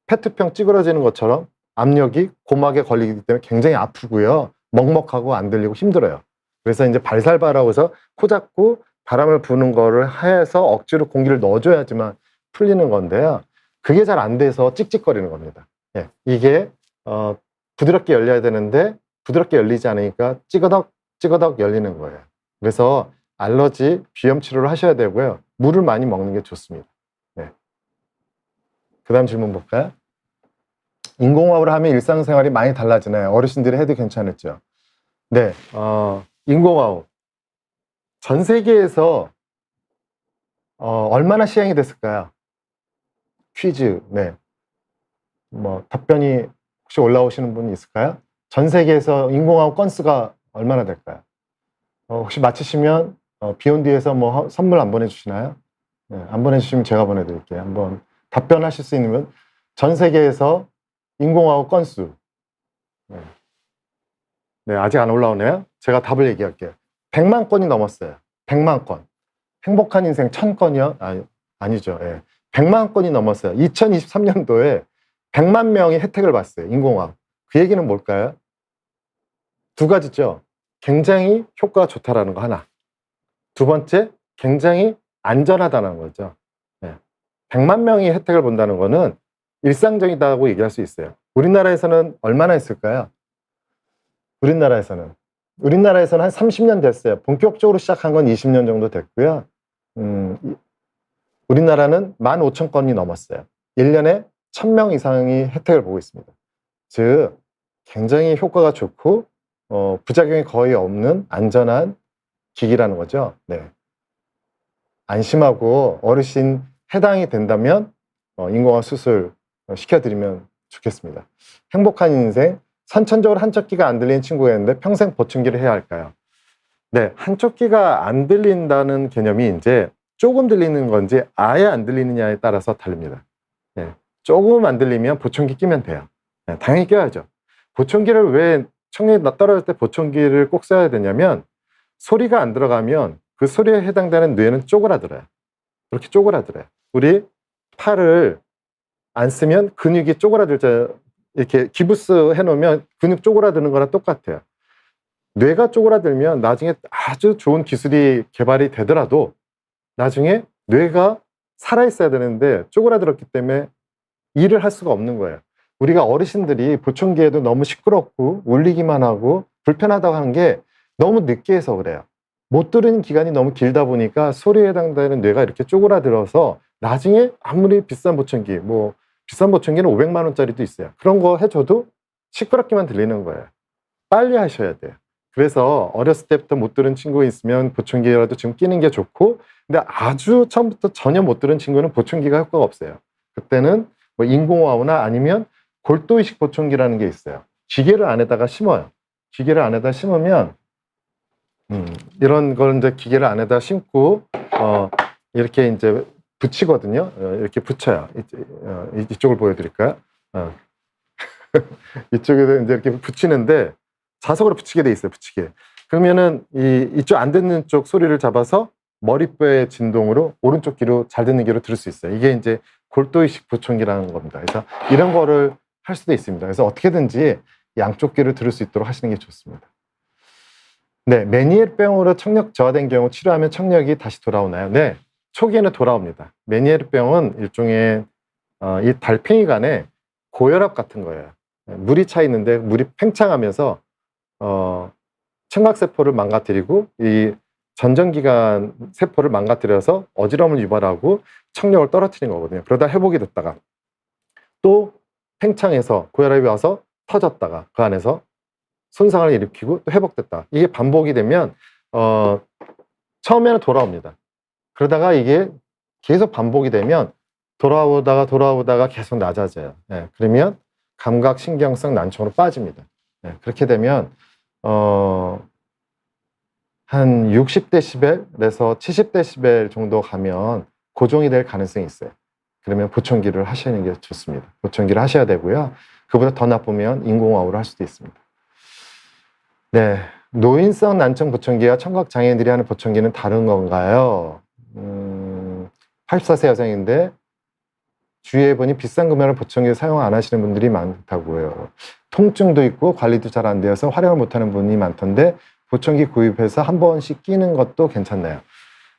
페트병 찌그러지는 것처럼 압력이 고막에 걸리기 때문에 굉장히 아프고요. 먹먹하고 안 들리고 힘들어요. 그래서 이제 발살바라고 해서 코 잡고 바람을 부는 거를 해서 억지로 공기를 넣어줘야지만 풀리는 건데요. 그게 잘 안 돼서 찍찍거리는 겁니다. 이게 부드럽게 열려야 되는데 부드럽게 열리지 않으니까 찌그덕 열리는 거예요. 그래서 알러지, 비염 치료를 하셔야 되고요. 물을 많이 먹는 게 좋습니다. 그 다음 질문 볼까요? 인공호흡을 하면 일상생활이 많이 달라지나요? 어르신들이 해도 괜찮을지요? 네, 인공호흡. 전 세계에서 얼마나 시행이 됐을까요? 퀴즈, 네. 답변이 혹시 올라오시는 분이 있을까요? 전 세계에서 인공호흡 건수가 얼마나 될까요? 혹시 맞히시면 비욘디에서 선물 안 보내주시나요? 네, 안 보내주시면 제가 보내드릴게요. 한번 답변하실 수 있는 분. 전 세계에서 인공호흡 건수. 네, 아직 안 올라오네요. 제가 답을 얘기할게요. 100만 건이 넘었어요. 100만 건. 행복한 인생 1000건이요? 아니죠. 100만 건이 넘었어요. 2023년도에 100만 명이 혜택을 봤어요. 인공호흡. 그 얘기는 뭘까요? 두 가지죠. 굉장히 효과가 좋다라는 거 하나. 두 번째, 굉장히 안전하다는 거죠. 100만 명이 혜택을 본다는 거는 일상적이다고 얘기할 수 있어요. 우리나라에서는 얼마나 있을까요? 우리나라에서는 한 30년 됐어요. 본격적으로 시작한 건 20년 정도 됐고요. 우리나라는 15,000건이 넘었어요. 1년에 1,000명 이상이 혜택을 보고 있습니다. 즉 굉장히 효과가 좋고 부작용이 거의 없는 안전한 기기라는 거죠. 네. 안심하고 어르신 해당이 된다면 인공호흡 수술 시켜드리면 좋겠습니다. 행복한 인생. 선천적으로 한쪽 귀가 안 들리는 친구가 있는데 평생 보청기를 해야 할까요? 네, 한쪽 귀가 안 들린다는 개념이 이제 조금 들리는 건지 아예 안 들리느냐에 따라서 다릅니다. 네, 조금 안 들리면 보청기 끼면 돼요. 네, 당연히 껴야죠. 보청기를 왜 청력이 떨어질 때 보청기를 꼭 써야 되냐면 소리가 안 들어가면 그 소리에 해당되는 뇌는 쪼그라들어요. 그렇게 쪼그라들어요. 우리 팔을 안 쓰면 근육이 쪼그라들죠. 이렇게 기부스 해놓으면 근육 쪼그라드는 거랑 똑같아요. 뇌가 쪼그라들면 나중에 아주 좋은 기술이 개발이 되더라도 나중에 뇌가 살아있어야 되는데 쪼그라들었기 때문에 일을 할 수가 없는 거예요. 우리가 어르신들이 보청기에도 너무 시끄럽고 울리기만 하고 불편하다고 하는 게 너무 늦게 해서 그래요. 못 들은 기간이 너무 길다 보니까 소리에 해당되는 뇌가 이렇게 쪼그라들어서 나중에 아무리 비싼 보청기, 비싼 보청기는 500만 원짜리도 있어요. 그런 거 해줘도 시끄럽게만 들리는 거예요. 빨리 하셔야 돼요. 그래서 어렸을 때부터 못 들은 친구 있으면 보청기라도 지금 끼는 게 좋고, 근데 아주 처음부터 전혀 못 들은 친구는 보청기가 효과가 없어요. 그때는 인공호흡이나 아니면 골도이식 보청기라는 게 있어요. 기계를 안에다가 심어요. 기계를 안에다 심으면 이런 걸 이제 기계를 안에다 심고 이렇게 이제 붙이거든요. 이렇게 붙여요. 이쪽을 보여드릴까요? 이쪽에도 이제 이렇게 붙이는데 자석으로 붙이게 돼 있어요. 붙이게. 그러면은 이쪽 안 듣는 쪽 소리를 잡아서 머리뼈의 진동으로 오른쪽 귀로 잘 듣는 귀로 들을 수 있어요. 이게 이제 골도이식 보청기라는 겁니다. 그래서 이런 거를 할 수도 있습니다. 그래서 어떻게든지 양쪽 귀를 들을 수 있도록 하시는 게 좋습니다. 네, 메니에르병으로 청력 저하된 경우 치료하면 청력이 다시 돌아오나요? 네, 초기에는 돌아옵니다. 메니에르병은 일종의 이 달팽이 간에 고혈압 같은 거예요. 물이 차 있는데 물이 팽창하면서 청각세포를 망가뜨리고 이 전정기관 세포를 망가뜨려서 어지러움을 유발하고 청력을 떨어뜨린 거거든요. 그러다 회복이 됐다가 또 팽창해서 고혈압이 와서 터졌다가 그 안에서 손상을 일으키고 또 회복됐다. 이게 반복이 되면 처음에는 돌아옵니다. 그러다가 이게 계속 반복이 되면 돌아오다가 계속 낮아져요. 네, 그러면 감각신경성 난청으로 빠집니다. 네, 그렇게 되면 한 60데시벨에서 70데시벨 정도 가면 고정이 될 가능성이 있어요. 그러면 보청기를 하시는 게 좋습니다. 보청기를 하셔야 되고요. 그보다 더 나쁘면 인공호흡을 할 수도 있습니다. 네, 노인성 난청 보청기와 청각장애인들이 하는 보청기는 다른 건가요? 84세 여성인데 주위에 보니 비싼 금액을 보청기를 사용 안 하시는 분들이 많다고요. 통증도 있고 관리도 잘 안 되어서 활용을 못하는 분이 많던데 보청기 구입해서 한 번씩 끼는 것도 괜찮나요?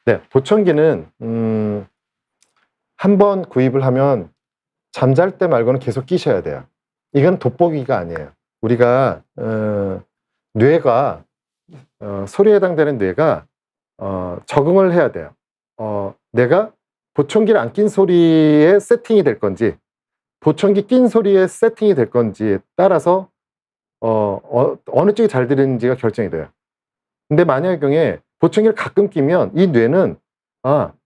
네, 보청기는 한 번 구입을 하면 잠잘 때 말고는 계속 끼셔야 돼요. 이건 돋보기가 아니에요. 우리가 뇌가 소리에 해당되는 뇌가 적응을 해야 돼요. 내가 보청기를 안 낀 소리에 세팅이 될 건지 보청기 낀 소리에 세팅이 될 건지에 따라서 어느 쪽이 잘 들리는지가 결정이 돼요. 근데 만약의 경우에 보청기를 가끔 끼면 이 뇌는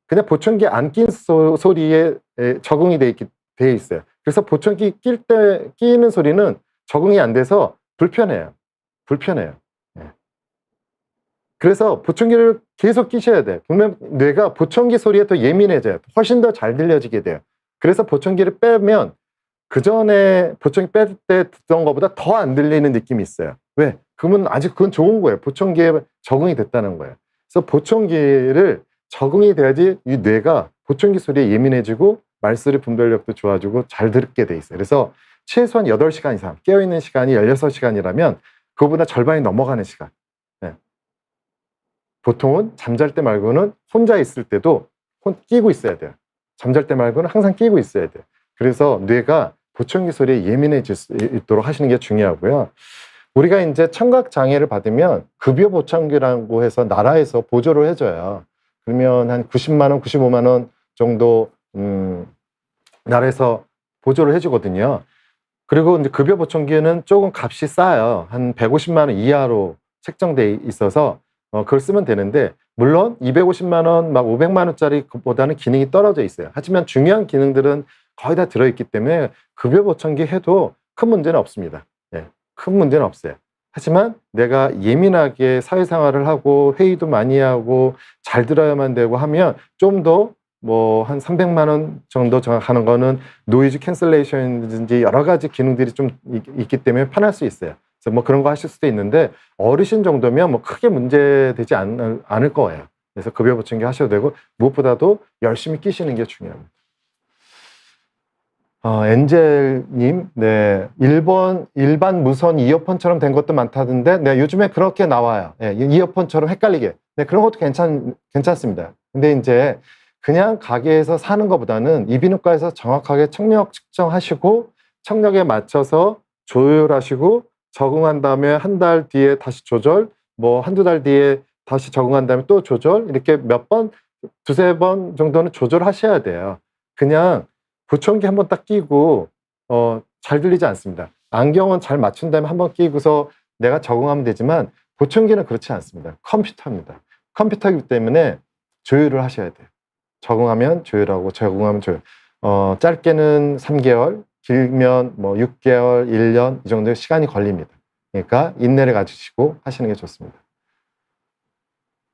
그냥 보청기 안 낀 소리에 적응이 돼 있어요. 그래서 보청기 끼는 소리는 적응이 안 돼서 불편해요. 네. 그래서 보청기를 계속 끼셔야 돼요. 그러면 뇌가 보청기 소리에 더 예민해져요. 훨씬 더 잘 들려지게 돼요. 그래서 보청기를 빼면 그 전에 보청기 뺄 때 듣던 것보다 더 안 들리는 느낌이 있어요. 왜? 그러면 아직 그건 좋은 거예요. 보청기에 적응이 됐다는 거예요. 그래서 보청기를 적응이 돼야지 이 뇌가 보청기 소리에 예민해지고 말소리 분별력도 좋아지고 잘 듣게 돼 있어요. 그래서 최소한 8시간 이상 깨어있는 시간이 16시간이라면 그거보다 절반이 넘어가는 시간. 네. 보통은 잠잘 때 말고는 혼자 있을 때도 끼고 있어야 돼요. 잠잘 때 말고는 항상 끼고 있어야 돼요. 그래서 뇌가 보청기 소리에 예민해질 수 있도록 하시는 게 중요하고요. 우리가 이제 청각 장애를 받으면 급여 보청기라고 해서 나라에서 보조를 해줘요. 그러면 한 90만 원, 95만 원 정도 나라에서 보조를 해주거든요. 그리고 이제 급여 보청기는 조금 값이 싸요. 한 150만 원 이하로 책정돼 있어서 그걸 쓰면 되는데, 물론 250만 원, 막 500만 원짜리보다는 기능이 떨어져 있어요. 하지만 중요한 기능들은 거의 다 들어있기 때문에 급여 보청기 해도 큰 문제는 없습니다. 예, 큰 문제는 없어요. 하지만 내가 예민하게 사회생활을 하고 회의도 많이 하고 잘 들어야만 되고 하면 좀 더 뭐 한 300만 원 정도 정확하는 거는 노이즈 캔슬레이션이든지 여러 가지 기능들이 좀 있기 때문에 편할 수 있어요. 그래서 뭐 그런 거 하실 수도 있는데, 어르신 정도면 뭐 크게 문제되지 않을 거예요. 그래서 급여 보청기 하셔도 되고, 무엇보다도 열심히 끼시는 게 중요합니다. 엔젤님, 네, 일반 무선 이어폰처럼 된 것도 많다던데, 네, 요즘에 그렇게 나와요. 네, 이어폰처럼 헷갈리게. 네, 그런 것도 괜찮습니다. 근데 이제 그냥 가게에서 사는 것보다는 이비인후과에서 정확하게 청력 측정하시고 청력에 맞춰서 조율하시고 적응한 다음에 한 달 뒤에 다시 조절, 뭐 한두 달 뒤에 다시 적응한 다음에 또 조절, 이렇게 몇 번, 두세 번 정도는 조절하셔야 돼요. 그냥 보청기 한번 딱 끼고 잘 들리지 않습니다. 안경은 잘 맞춘 다음에 한번 끼고서 내가 적응하면 되지만, 보청기는 그렇지 않습니다. 컴퓨터입니다. 컴퓨터이기 때문에 조율을 하셔야 돼요. 적응하면 조율하고 적응하면 조율. 짧게는 3개월, 길면 뭐 6개월, 1년 이 정도의 시간이 걸립니다. 그러니까 인내를 가지시고 하시는 게 좋습니다.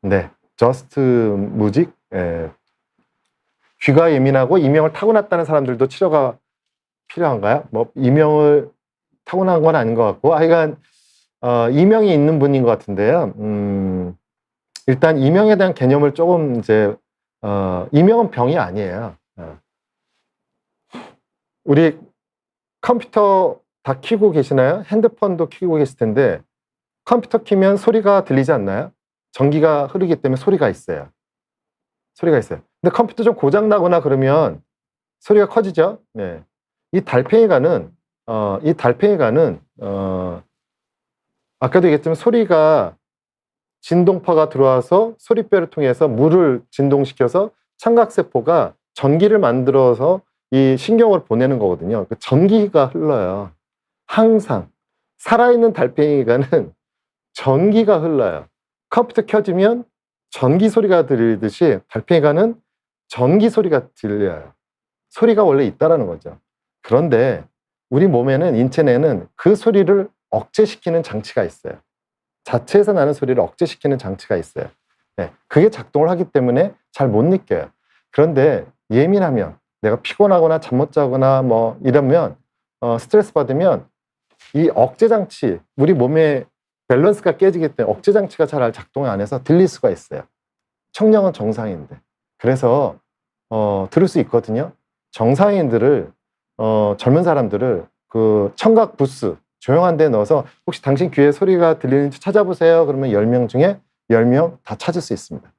네, 저스트 무직. 귀가 예민하고 이명을 타고났다는 사람들도 치료가 필요한가요? 뭐 이명을 타고난 건 아닌 것 같고, 하여간 이명이 있는 분인 것 같은데요. 일단 이명에 대한 개념을 조금 이제 이명은 병이 아니에요. 우리 컴퓨터 다 켜고 계시나요? 핸드폰도 켜고 계실 텐데, 컴퓨터 켜면 소리가 들리지 않나요? 전기가 흐르기 때문에 소리가 있어요. 소리가 있어요. 근데 컴퓨터 좀 고장 나거나 그러면 소리가 커지죠. 네. 이 달팽이관은 아까도 얘기했지만 소리가 진동파가 들어와서 소리뼈를 통해서 물을 진동시켜서 청각세포가 전기를 만들어서 이 신경을 보내는 거거든요. 그 전기가 흘러요. 항상 살아있는 달팽이관은 전기가 흘러요. 컴퓨터 켜지면 전기 소리가 들리듯이 달팽이관은 전기 소리가 들려요. 소리가 원래 있다라는 거죠. 그런데 우리 몸에는, 인체 내에는 그 소리를 억제시키는 장치가 있어요. 자체에서 나는 소리를 억제시키는 장치가 있어요. 네, 그게 작동을 하기 때문에 잘 못 느껴요. 그런데 예민하면, 내가 피곤하거나 잠 못 자거나 뭐 이러면, 스트레스 받으면 이 억제 장치, 우리 몸의 밸런스가 깨지기 때문에 억제 장치가 잘 작동이 안 해서 들릴 수가 있어요. 청력은 정상인데. 그래서 들을 수 있거든요. 정상인들을, 젊은 사람들을 그 청각 부스, 조용한 데 넣어서 혹시 당신 귀에 소리가 들리는지 찾아보세요. 그러면 10명 중에 10명 다 찾을 수 있습니다.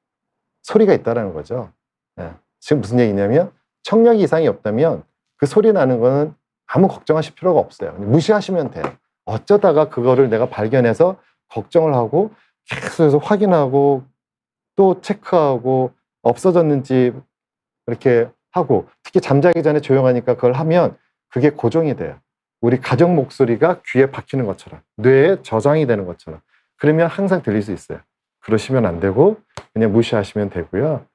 소리가 있다는 거죠. 네. 지금 무슨 얘기냐면, 청력이 이상이 없다면 그 소리 나는 거는 아무 걱정하실 필요가 없어요. 무시하시면 돼요. 어쩌다가 그거를 내가 발견해서 걱정을 하고 계속해서 확인하고 또 체크하고 없어졌는지 이렇게 하고, 특히 잠자기 전에 조용하니까 그걸 하면 그게 고정이 돼요. 우리 가족 목소리가 귀에 박히는 것처럼, 뇌에 저장이 되는 것처럼. 그러면 항상 들릴 수 있어요. 그러시면 안 되고 그냥 무시하시면 되고요.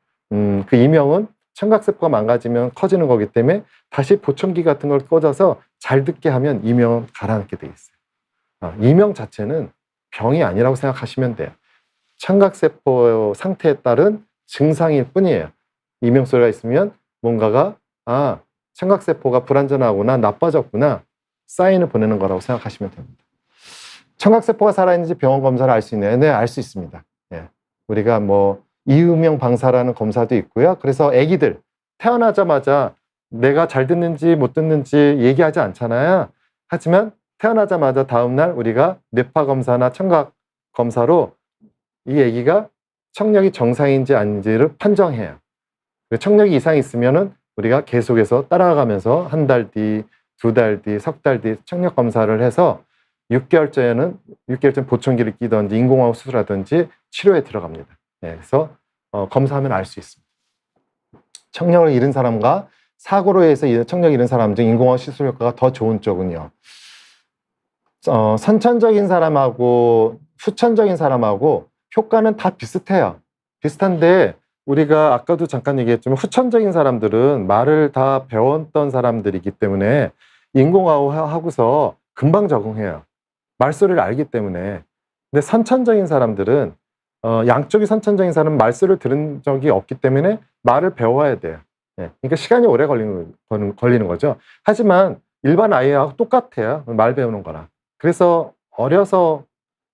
그 이명은 청각세포가 망가지면 커지는 거기 때문에 다시 보청기 같은 걸 꽂아서 잘 듣게 하면 이명은 가라앉게 돼 있어요. 이명 자체는 병이 아니라고 생각하시면 돼요. 청각세포 상태에 따른 증상일 뿐이에요. 이명 소리가 있으면 뭔가가, 청각세포가 불안전하구나, 나빠졌구나, 사인을 보내는 거라고 생각하시면 됩니다. 청각세포가 살아있는지 병원 검사를 알 수 있나요? 네, 알 수 있습니다. 예. 우리가 뭐 이음영 방사라는 검사도 있고요. 그래서 아기들 태어나자마자 내가 잘 듣는지 못 듣는지 얘기하지 않잖아요. 하지만 태어나자마자 다음날 우리가 뇌파 검사나 청각 검사로 이 아기가 청력이 정상인지 아닌지를 판정해요. 청력이 이상이 있으면은 우리가 계속해서 따라가면서 한 달 뒤, 두 달 뒤, 석 달 뒤 청력 검사를 해서 6개월 전에는 보청기를 끼든지 인공호흡 수술하든지 치료에 들어갑니다. 네, 그래서 검사하면 알 수 있습니다. 청력을 잃은 사람과 사고로 해서 청력을 잃은 사람 중 인공호흡 시술 효과가 더 좋은 쪽은요. 선천적인 사람하고 후천적인 사람하고 효과는 다 비슷해요. 비슷한데 우리가 아까도 잠깐 얘기했지만 후천적인 사람들은 말을 다 배웠던 사람들이기 때문에 인공호흡 하고서 금방 적응해요. 말소리를 알기 때문에. 근데 선천적인 사람들은 양쪽이 선천적인 사람은 말소리를 들은 적이 없기 때문에 말을 배워야 돼요. 예, 그러니까 시간이 오래 걸리는 거죠. 하지만 일반 아이하고 똑같아요. 말 배우는 거랑. 그래서 어려서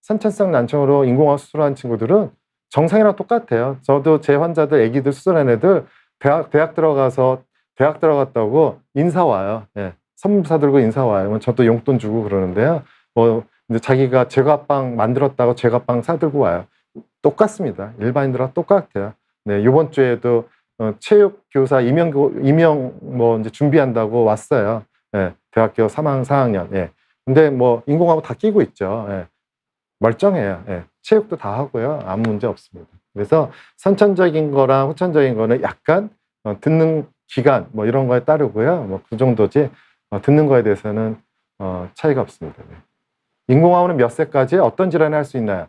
선천성 난청으로 인공호흡 수술한 친구들은 정상이랑 똑같아요. 저도 제 환자들, 애기들 수술한 애들 대학 들어갔다고 인사 와요. 예, 선물 사들고 인사 와요. 저도 용돈 주고 그러는데요. 이제 자기가 제과빵 만들었다고 제과빵 사들고 와요. 똑같습니다. 일반인들하고 똑같아요. 네, 이번 주에도 체육 교사 임용 이제 준비한다고 왔어요. 예, 대학교 3학년, 4학년. 예. 근데 인공호흡 다 끼고 있죠. 예. 멀쩡해요. 예. 체육도 다 하고요. 아무 문제 없습니다. 그래서 선천적인 거랑 후천적인 거는 약간 듣는 기간 이런 거에 따르고요. 그 정도지 듣는 거에 대해서는 차이가 없습니다. 네. 인공호흡은 몇 세까지 어떤 질환을 할 수 있나요?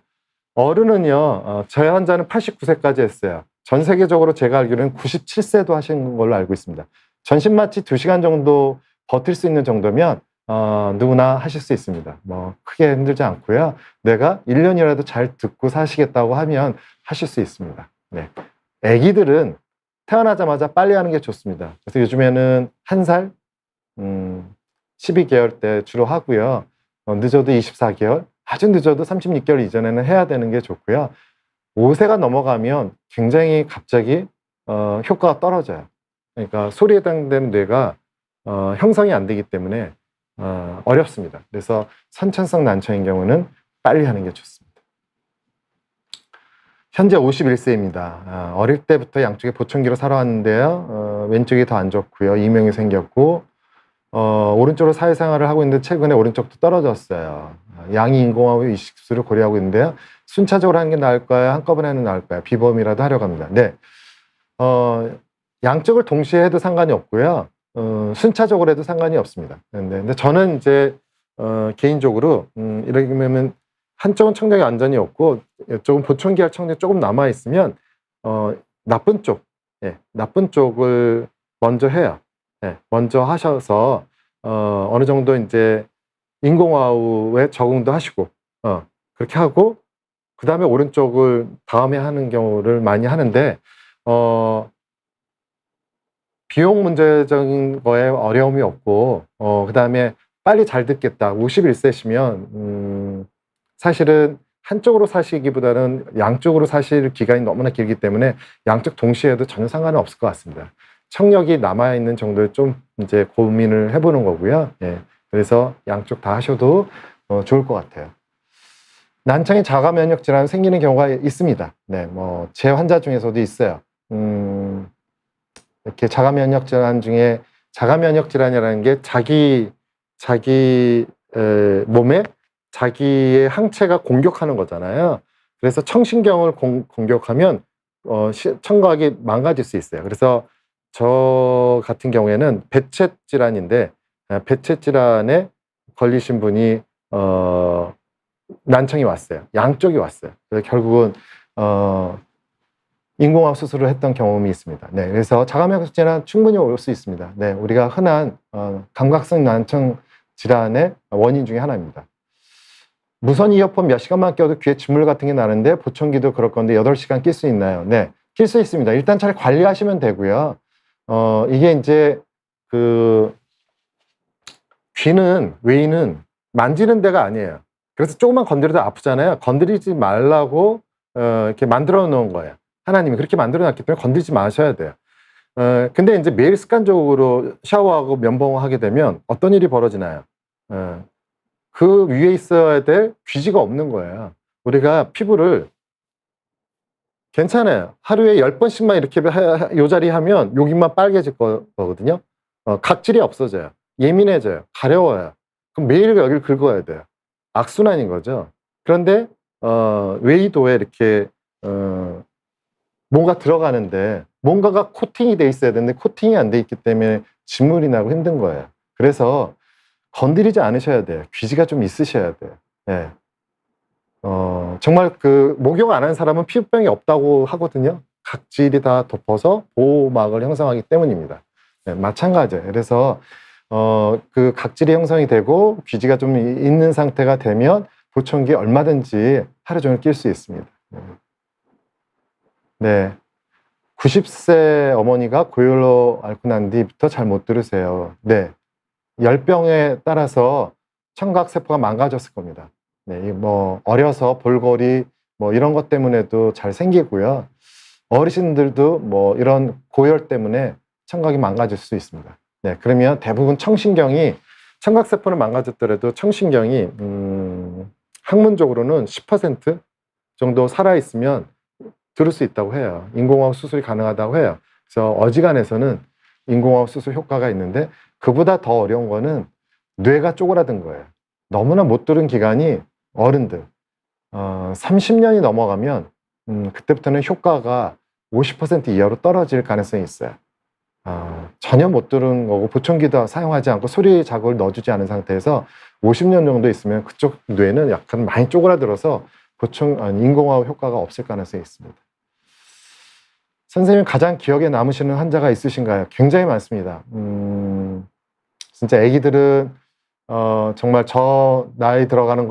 어른은요. 저희 환자는 89세까지 했어요. 전 세계적으로 제가 알기로는 97세도 하신 걸로 알고 있습니다. 전신마취 2시간 정도 버틸 수 있는 정도면 누구나 하실 수 있습니다. 크게 힘들지 않고요. 내가 1년이라도 잘 듣고 사시겠다고 하면 하실 수 있습니다. 네. 아기들은 태어나자마자 빨리 하는 게 좋습니다. 그래서 요즘에는 1살, 12개월 때 주로 하고요. 늦어도 24개월, 아주 늦어도 36개월 이전에는 해야 되는 게 좋고요. 5세가 넘어가면 굉장히 갑자기 효과가 떨어져요. 그러니까 소리에 해당되는 뇌가 형성이 안 되기 때문에 어렵습니다. 그래서 선천성 난청인 경우는 빨리 하는 게 좋습니다. 현재 51세입니다. 어릴 때부터 양쪽에 보청기로 살아왔는데요. 왼쪽이 더 안 좋고요. 이명이 생겼고 오른쪽으로 사회생활을 하고 있는데 최근에 오른쪽도 떨어졌어요. 양이 인공호흡 이식술을 고려하고 있는데요. 순차적으로 하는 게 나을까요? 한꺼번에 하는 게 나을까요? 비범이라도 하려고 합니다. 네. 양쪽을 동시에 해도 상관이 없고요. 순차적으로 해도 상관이 없습니다. 근데 저는 이제 개인적으로 이러면 한쪽은 청력이 완전히 없고 이쪽은 보청기 할 청력이 조금 남아 있으면 나쁜 쪽을 먼저 해요. 네, 먼저 하셔서 어느 정도 이제 인공호흡에 적응도 하시고 그렇게 하고 그 다음에 오른쪽을 다음에 하는 경우를 많이 하는데 비용 문제적인 거에 어려움이 없고 그 다음에 빨리 잘 듣겠다. 51세시면 사실은 한쪽으로 사시기보다는 양쪽으로 사실 기간이 너무나 길기 때문에 양쪽 동시에 해도 전혀 상관은 없을 것 같습니다. 청력이 남아있는 정도에 좀 이제 고민을 해보는 거고요. 예. 그래서 양쪽 다 하셔도 좋을 것 같아요. 난청의 자가 면역 질환이 생기는 경우가 있습니다. 네, 제 환자 중에서도 있어요. 이렇게 자가 면역 질환 중에 자가 면역 질환이라는 게 자기 몸에 자기의 항체가 공격하는 거잖아요. 그래서 청신경을 공격하면 청각이 망가질 수 있어요. 그래서 저 같은 경우에는 배체 질환인데 배체 질환에 걸리신 분이 난청이 왔어요. 양쪽이 왔어요. 그래서 결국은 인공호흡 수술을 했던 경험이 있습니다. 네, 그래서 자가면역 질환 충분히 올 수 있습니다. 네, 우리가 흔한 감각성 난청 질환의 원인 중에 하나입니다. 무선 이어폰 몇 시간만 껴도 귀에 진물 같은 게 나는데 보청기도 그럴 건데 8시간 낄 수 있나요? 네, 낄 수 있습니다. 일단 잘 관리하시면 되고요. 이게 이제 외인은 만지는 데가 아니에요. 그래서 조금만 건드려도 아프잖아요. 건드리지 말라고 이렇게 만들어 놓은 거예요. 하나님이 그렇게 만들어 놨기 때문에 건드리지 마셔야 돼요. 근데 이제 매일 습관적으로 샤워하고 면봉을 하게 되면 어떤 일이 벌어지나요? 그 위에 있어야 될 귀지가 없는 거예요. 우리가 피부를 괜찮아요. 하루에 10번씩만 이렇게 요자리 하면 여기만 빨개질 거거든요. 각질이 없어져요. 예민해져요. 가려워요. 그럼 매일 여기를 긁어야 돼요. 악순환인 거죠. 그런데 웨이도에 이렇게 뭔가 들어가는데 뭔가가 코팅이 돼 있어야 되는데 코팅이 안 돼 있기 때문에 진물이 나고 힘든 거예요. 그래서 건드리지 않으셔야 돼요. 귀지가 좀 있으셔야 돼요. 네. 정말 그 목욕 안 하는 사람은 피부병이 없다고 하거든요. 각질이 다 덮어서 보호막을 형성하기 때문입니다. 네, 마찬가지예요. 그래서 그 각질이 형성이 되고 귀지가 좀 있는 상태가 되면 보청기 얼마든지 하루 종일 낄 수 있습니다. 네. 90세 어머니가 고열로 앓고 난 뒤부터 잘 못 들으세요. 네. 열병에 따라서 청각세포가 망가졌을 겁니다. 네. 뭐, 어려서 볼거리, 뭐, 이런 것 때문에도 잘 생기고요. 어르신들도 뭐, 이런 고열 때문에 청각이 망가질 수 있습니다. 네. 그러면 대부분 청신경이, 청각세포는 망가졌더라도 청신경이, 학문적으로는 10% 정도 살아있으면 들을 수 있다고 해요. 인공호흡 수술이 가능하다고 해요. 그래서 어지간해서는 인공호흡 수술 효과가 있는데 그보다 더 어려운 거는 뇌가 쪼그라든 거예요. 너무나 못 들은 기간이 어른들 30년이 넘어가면 그때부터는 효과가 50% 이하로 떨어질 가능성이 있어요. 전혀 못 들은 거고 보청기도 사용하지 않고 소리 자극을 넣어주지 않은 상태에서 50년 정도 있으면 그쪽 뇌는 약간 많이 쪼그라들어서 인공호흡 효과가 없을 가능성이 있습니다. 선생님 가장 기억에 남으시는 환자가 있으신가요? 굉장히 많습니다. 진짜 아기들은 정말 저 나이 들어가는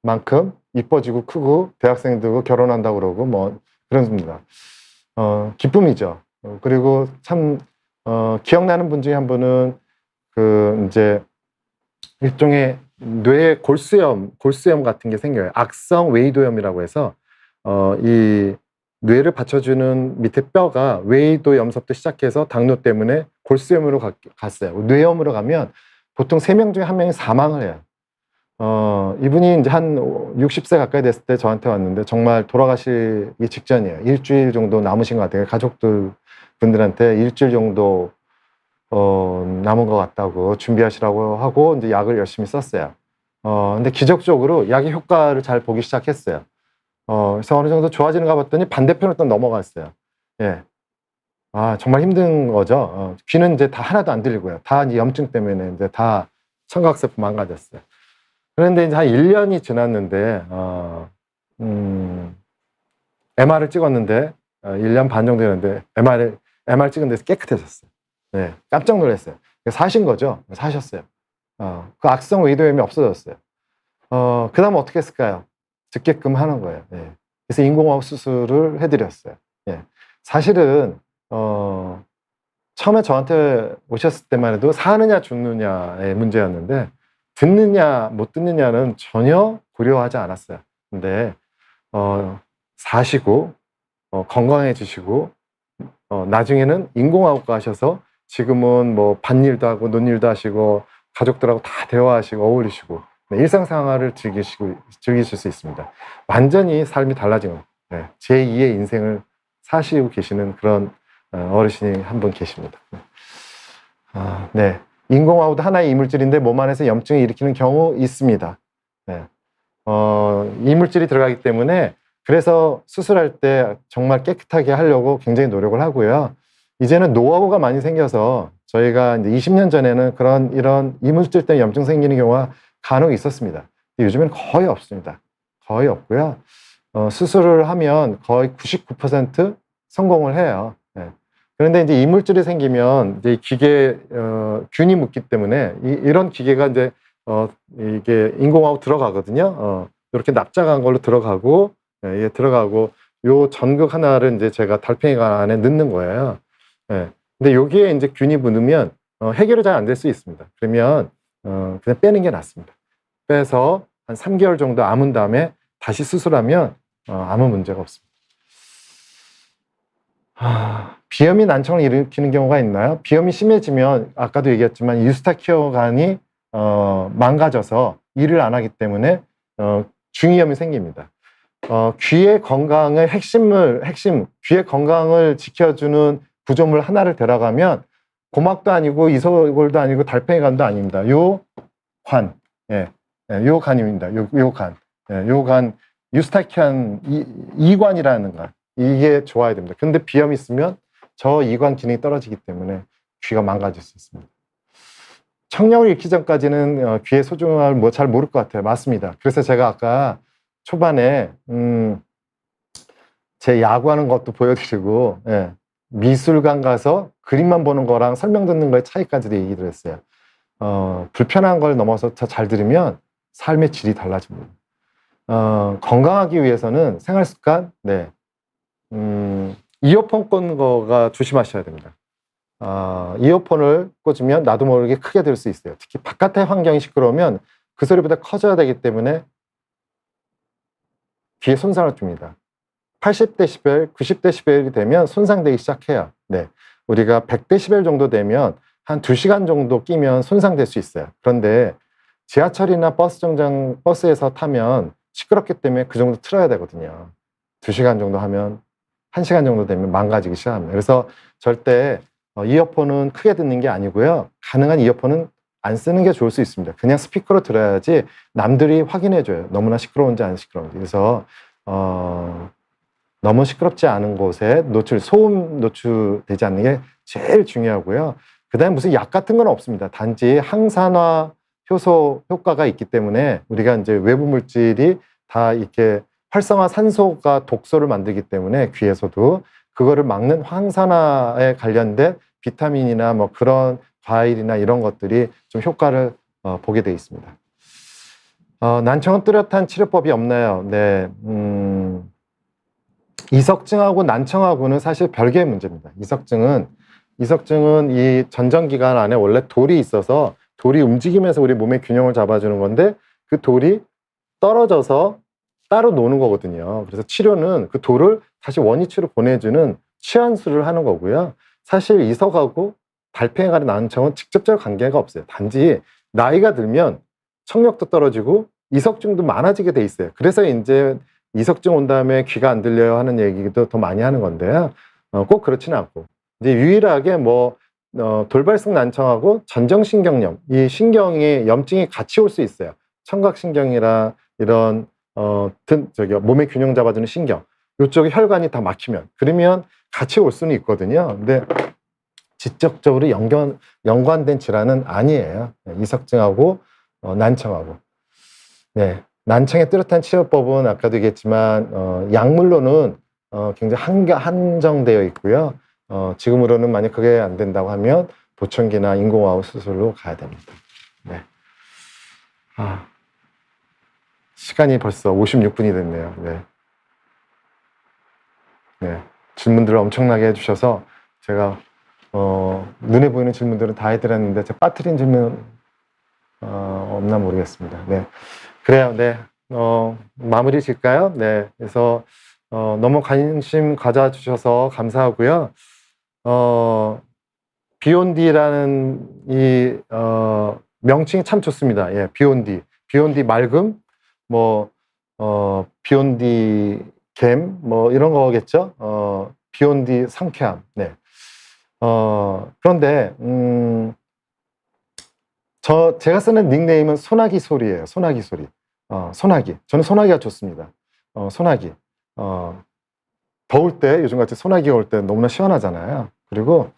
것만큼 이뻐지고 크고 대학생들도 결혼한다고 그러고 뭐 그렇습니다. 기쁨이죠. 그리고 참 기억나는 분 중에 한 분은 그 이제 일종의 뇌 골수염 같은 게 생겨요. 악성 웨이도염이라고 해서 이 뇌를 받쳐주는 밑에 뼈가 웨이도염서부터 시작해서 당뇨 때문에 골수염으로 갔어요. 뇌염으로 가면 보통 3명 중에 1명이 사망을 해요. 이분이 이제 한 60세 가까이 됐을 때 저한테 왔는데 정말 돌아가시기 직전이에요. 일주일 정도 남으신 것 같아요. 분들한테 일주일 정도 남은 것 같다고 준비하시라고 하고 이제 약을 열심히 썼어요. 근데 기적적으로 약의 효과를 잘 보기 시작했어요. 그래서 어느 정도 좋아지는가 봤더니 반대편으로 또 넘어갔어요. 예. 정말 힘든 거죠. 귀는 이제 다 하나도 안 들리고요. 다 이제 염증 때문에 이제 다 청각세포 망가졌어요. 그런데 이제 한 1년이 지났는데, MR을 찍었는데, 1년 반 정도 됐는데, MR 찍은 데서 깨끗해졌어요. 네. 깜짝 놀랐어요. 사신 거죠? 사셨어요. 그 악성 웨이도염이 없어졌어요. 그 다음 어떻게 했을까요? 듣게끔 하는 거예요. 예. 그래서 인공호흡 수술을 해드렸어요. 예. 사실은 처음에 저한테 오셨을 때만 해도 사느냐 죽느냐의 문제였는데 듣느냐 못 듣느냐는 전혀 고려하지 않았어요. 근데 사시고 건강해지시고 나중에는 인공호흡과 하셔서 지금은 뭐 밭일도 하고 논일도 하시고 가족들하고 다 대화하시고 어울리시고 일상생활을 즐기실 수 있습니다. 완전히 삶이 달라진 거예요. 네, 제2의 인생을 사시고 계시는 그런 어르신이 한 분 계십니다. 네. 인공호흡도 하나의 이물질인데 몸 안에서 염증을 일으키는 경우 있습니다. 네. 이물질이 들어가기 때문에 그래서 수술할 때 정말 깨끗하게 하려고 굉장히 노력을 하고요. 이제는 노하우가 많이 생겨서 저희가 이제 20년 전에는 이런 이물질 때문에 염증 생기는 경우가 간혹 있었습니다. 요즘에는 거의 없습니다. 거의 없고요. 수술을 하면 거의 99% 성공을 해요. 네. 그런데 이제 이물질이 생기면 이제 기계 균이 묻기 때문에 이런 기계가 이제 이게 인공호흡 들어가거든요. 이렇게 납작한 걸로 들어가고 이게 들어가고 요 전극 하나를 이제 제가 달팽이관 안에 넣는 거예요. 네. 근데 여기에 이제 균이 묻으면 해결이 잘 안 될 수 있습니다. 그러면 그냥 빼는 게 낫습니다. 빼서 한 3개월 정도 아문 다음에 다시 수술하면 아무 문제가 없습니다. 비염이 난청을 일으키는 경우가 있나요? 비염이 심해지면 아까도 얘기했지만 유스타키오관이 망가져서 일을 안 하기 때문에 중이염이 생깁니다. 귀의 건강의 귀의 건강을 지켜주는 구조물 하나를 들어가면 고막도 아니고 이소골도 아니고 달팽이관도 아닙니다. 요 간입니다. 요 간. 요 간, 유스타키안 이관이라는 간. 이게 좋아야 됩니다. 근데 비염이 있으면 저 이관 기능이 떨어지기 때문에 귀가 망가질 수 있습니다. 청력을 잃기 전까지는 귀의 소중함을 뭐 잘 모를 것 같아요. 맞습니다. 그래서 제가 아까 초반에 제 야구하는 것도 보여드리고 미술관 가서 그림만 보는 거랑 설명 듣는 거의 차이까지도 얘기를 했어요. 불편한 걸 넘어서 더 잘 들으면 삶의 질이 달라집니다. 건강하기 위해서는 생활습관, 이어폰 꽂는 거가 조심하셔야 됩니다. 이어폰을 꽂으면 나도 모르게 크게 들을 수 있어요. 특히 바깥의 환경이 시끄러우면 그 소리보다 커져야 되기 때문에 귀에 손상을 줍니다. 80데시벨, 90데시벨이 되면 손상되기 시작해요. 우리가 100데시벨 정도 되면 한 2시간 정도 끼면 손상될 수 있어요. 그런데 지하철이나 버스에서 타면 시끄럽기 때문에 그 정도 틀어야 되거든요. 2시간 정도 하면 1시간 정도 되면 망가지기 시작합니다. 그래서 절대 이어폰은 크게 듣는 게 아니고요. 가능한 이어폰은 안 쓰는 게 좋을 수 있습니다. 그냥 스피커로 들어야지 남들이 확인해줘요. 너무나 시끄러운지 안 시끄러운지. 그래서 너무 시끄럽지 않은 곳에 소음 노출되지 않는 게 제일 중요하고요. 그 다음에 무슨 약 같은 건 없습니다. 단지 항산화 효소 효과가 있기 때문에 우리가 이제 외부 물질이 다 이렇게 활성화 산소가 독소를 만들기 때문에 귀에서도 그거를 막는 항산화에 관련된 비타민이나 뭐 그런 과일이나 이런 것들이 좀 효과를 보게 되어 있습니다. 난청은 뚜렷한 치료법이 없나요? 이석증하고 난청하고는 사실 별개의 문제입니다. 이석증은 이 전정기관 안에 원래 돌이 있어서 돌이 움직이면서 우리 몸의 균형을 잡아주는 건데 그 돌이 떨어져서 따로 노는 거거든요. 그래서 치료는 그 돌을 다시 원위치로 보내주는 치환술을 하는 거고요. 사실 이석하고 달팽이관의 난청은 직접적 관계가 없어요. 단지 나이가 들면 청력도 떨어지고 이석증도 많아지게 돼 있어요. 그래서 이제 이석증 온 다음에 귀가 안 들려요 하는 얘기도 더 많이 하는 건데요. 꼭 그렇지는 않고 이제 유일하게 돌발성 난청하고 전정신경염, 이 신경이 염증이 같이 올 수 있어요. 청각신경이라 이런 몸의 균형 잡아주는 신경, 이쪽에 혈관이 다 막히면 그러면 같이 올 수는 있거든요. 근데 직접적으로 연관된 질환은 아니에요. 이석증하고 난청하고. 난청의 뚜렷한 치료법은 아까도 얘기했지만 약물로는 굉장히 한정되어 있고요. 지금으로는 만약 그게 안 된다고 하면 보청기나 인공호흡 수술로 가야 됩니다. 시간이 벌써 56분이 됐네요. 질문들을 엄청나게 해주셔서 제가 눈에 보이는 질문들은 다 해드렸는데 제가 빠뜨린 질문 없나 모르겠습니다. 그래요. 마무리 질까요? 그래서 너무 관심 가져주셔서 감사하고요. 비욘디라는 이 명칭이 참 좋습니다. 비욘디 맑음, 비욘디 겜, 이런 거겠죠. 비욘디 상쾌함. 그런데 제가 쓰는 닉네임은 소나기 소리예요. 소나기 소리. 소나기. 저는 소나기가 좋습니다. 소나기. 더울 때, 요즘같이 소나기가 올 때 너무나 시원하잖아요. 그리고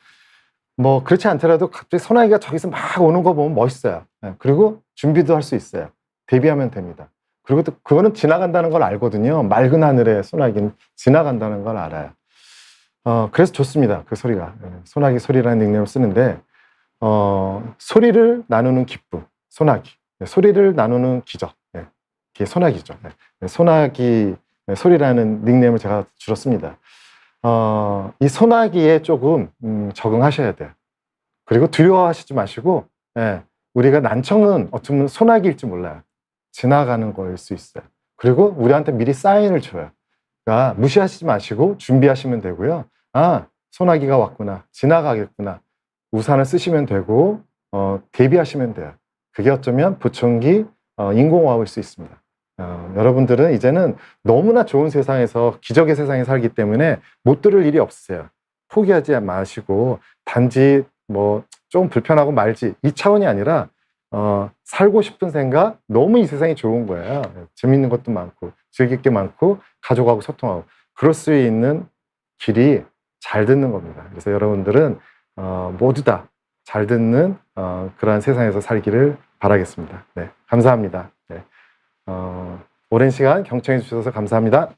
그렇지 않더라도 갑자기 소나기가 저기서 막 오는 거 보면 멋있어요. 그리고 준비도 할 수 있어요. 대비하면 됩니다. 그리고 또 그거는 지나간다는 걸 알거든요. 맑은 하늘에 소나기는 지나간다는 걸 알아요. 그래서 좋습니다. 그 소리가. 소나기 소리라는 닉네임을 쓰는데, 소리를 나누는 기쁨, 소나기. 소리를 나누는 기적. 그게 소나기죠. 소나기 소리라는 닉네임을 제가 줄였습니다. 이 소나기에 조금 적응하셔야 돼요. 그리고 두려워하시지 마시고, 우리가 난청은 어쩌면 소나기일지 몰라요. 지나가는 거일 수 있어요. 그리고 우리한테 미리 사인을 줘요. 그러니까 무시하시지 마시고 준비하시면 되고요. 소나기가 왔구나, 지나가겠구나. 우산을 쓰시면 되고, 대비하시면 돼요. 그게 어쩌면 보청기, 인공호흡일 수 있습니다. 여러분들은 이제는 너무나 좋은 세상에서 기적의 세상에 살기 때문에 못 들을 일이 없으세요. 포기하지 마시고 단지 뭐 좀 불편하고 말지 이 차원이 아니라 살고 싶은 생각, 너무 이 세상이 좋은 거예요. 재밌는 것도 많고 즐길 게 많고 가족하고 소통하고 그럴 수 있는 길이 잘 듣는 겁니다. 그래서 여러분들은 모두 다 잘 듣는 그러한 세상에서 살기를 바라겠습니다. 네, 감사합니다. 네, 오랜 시간 경청해 주셔서 감사합니다.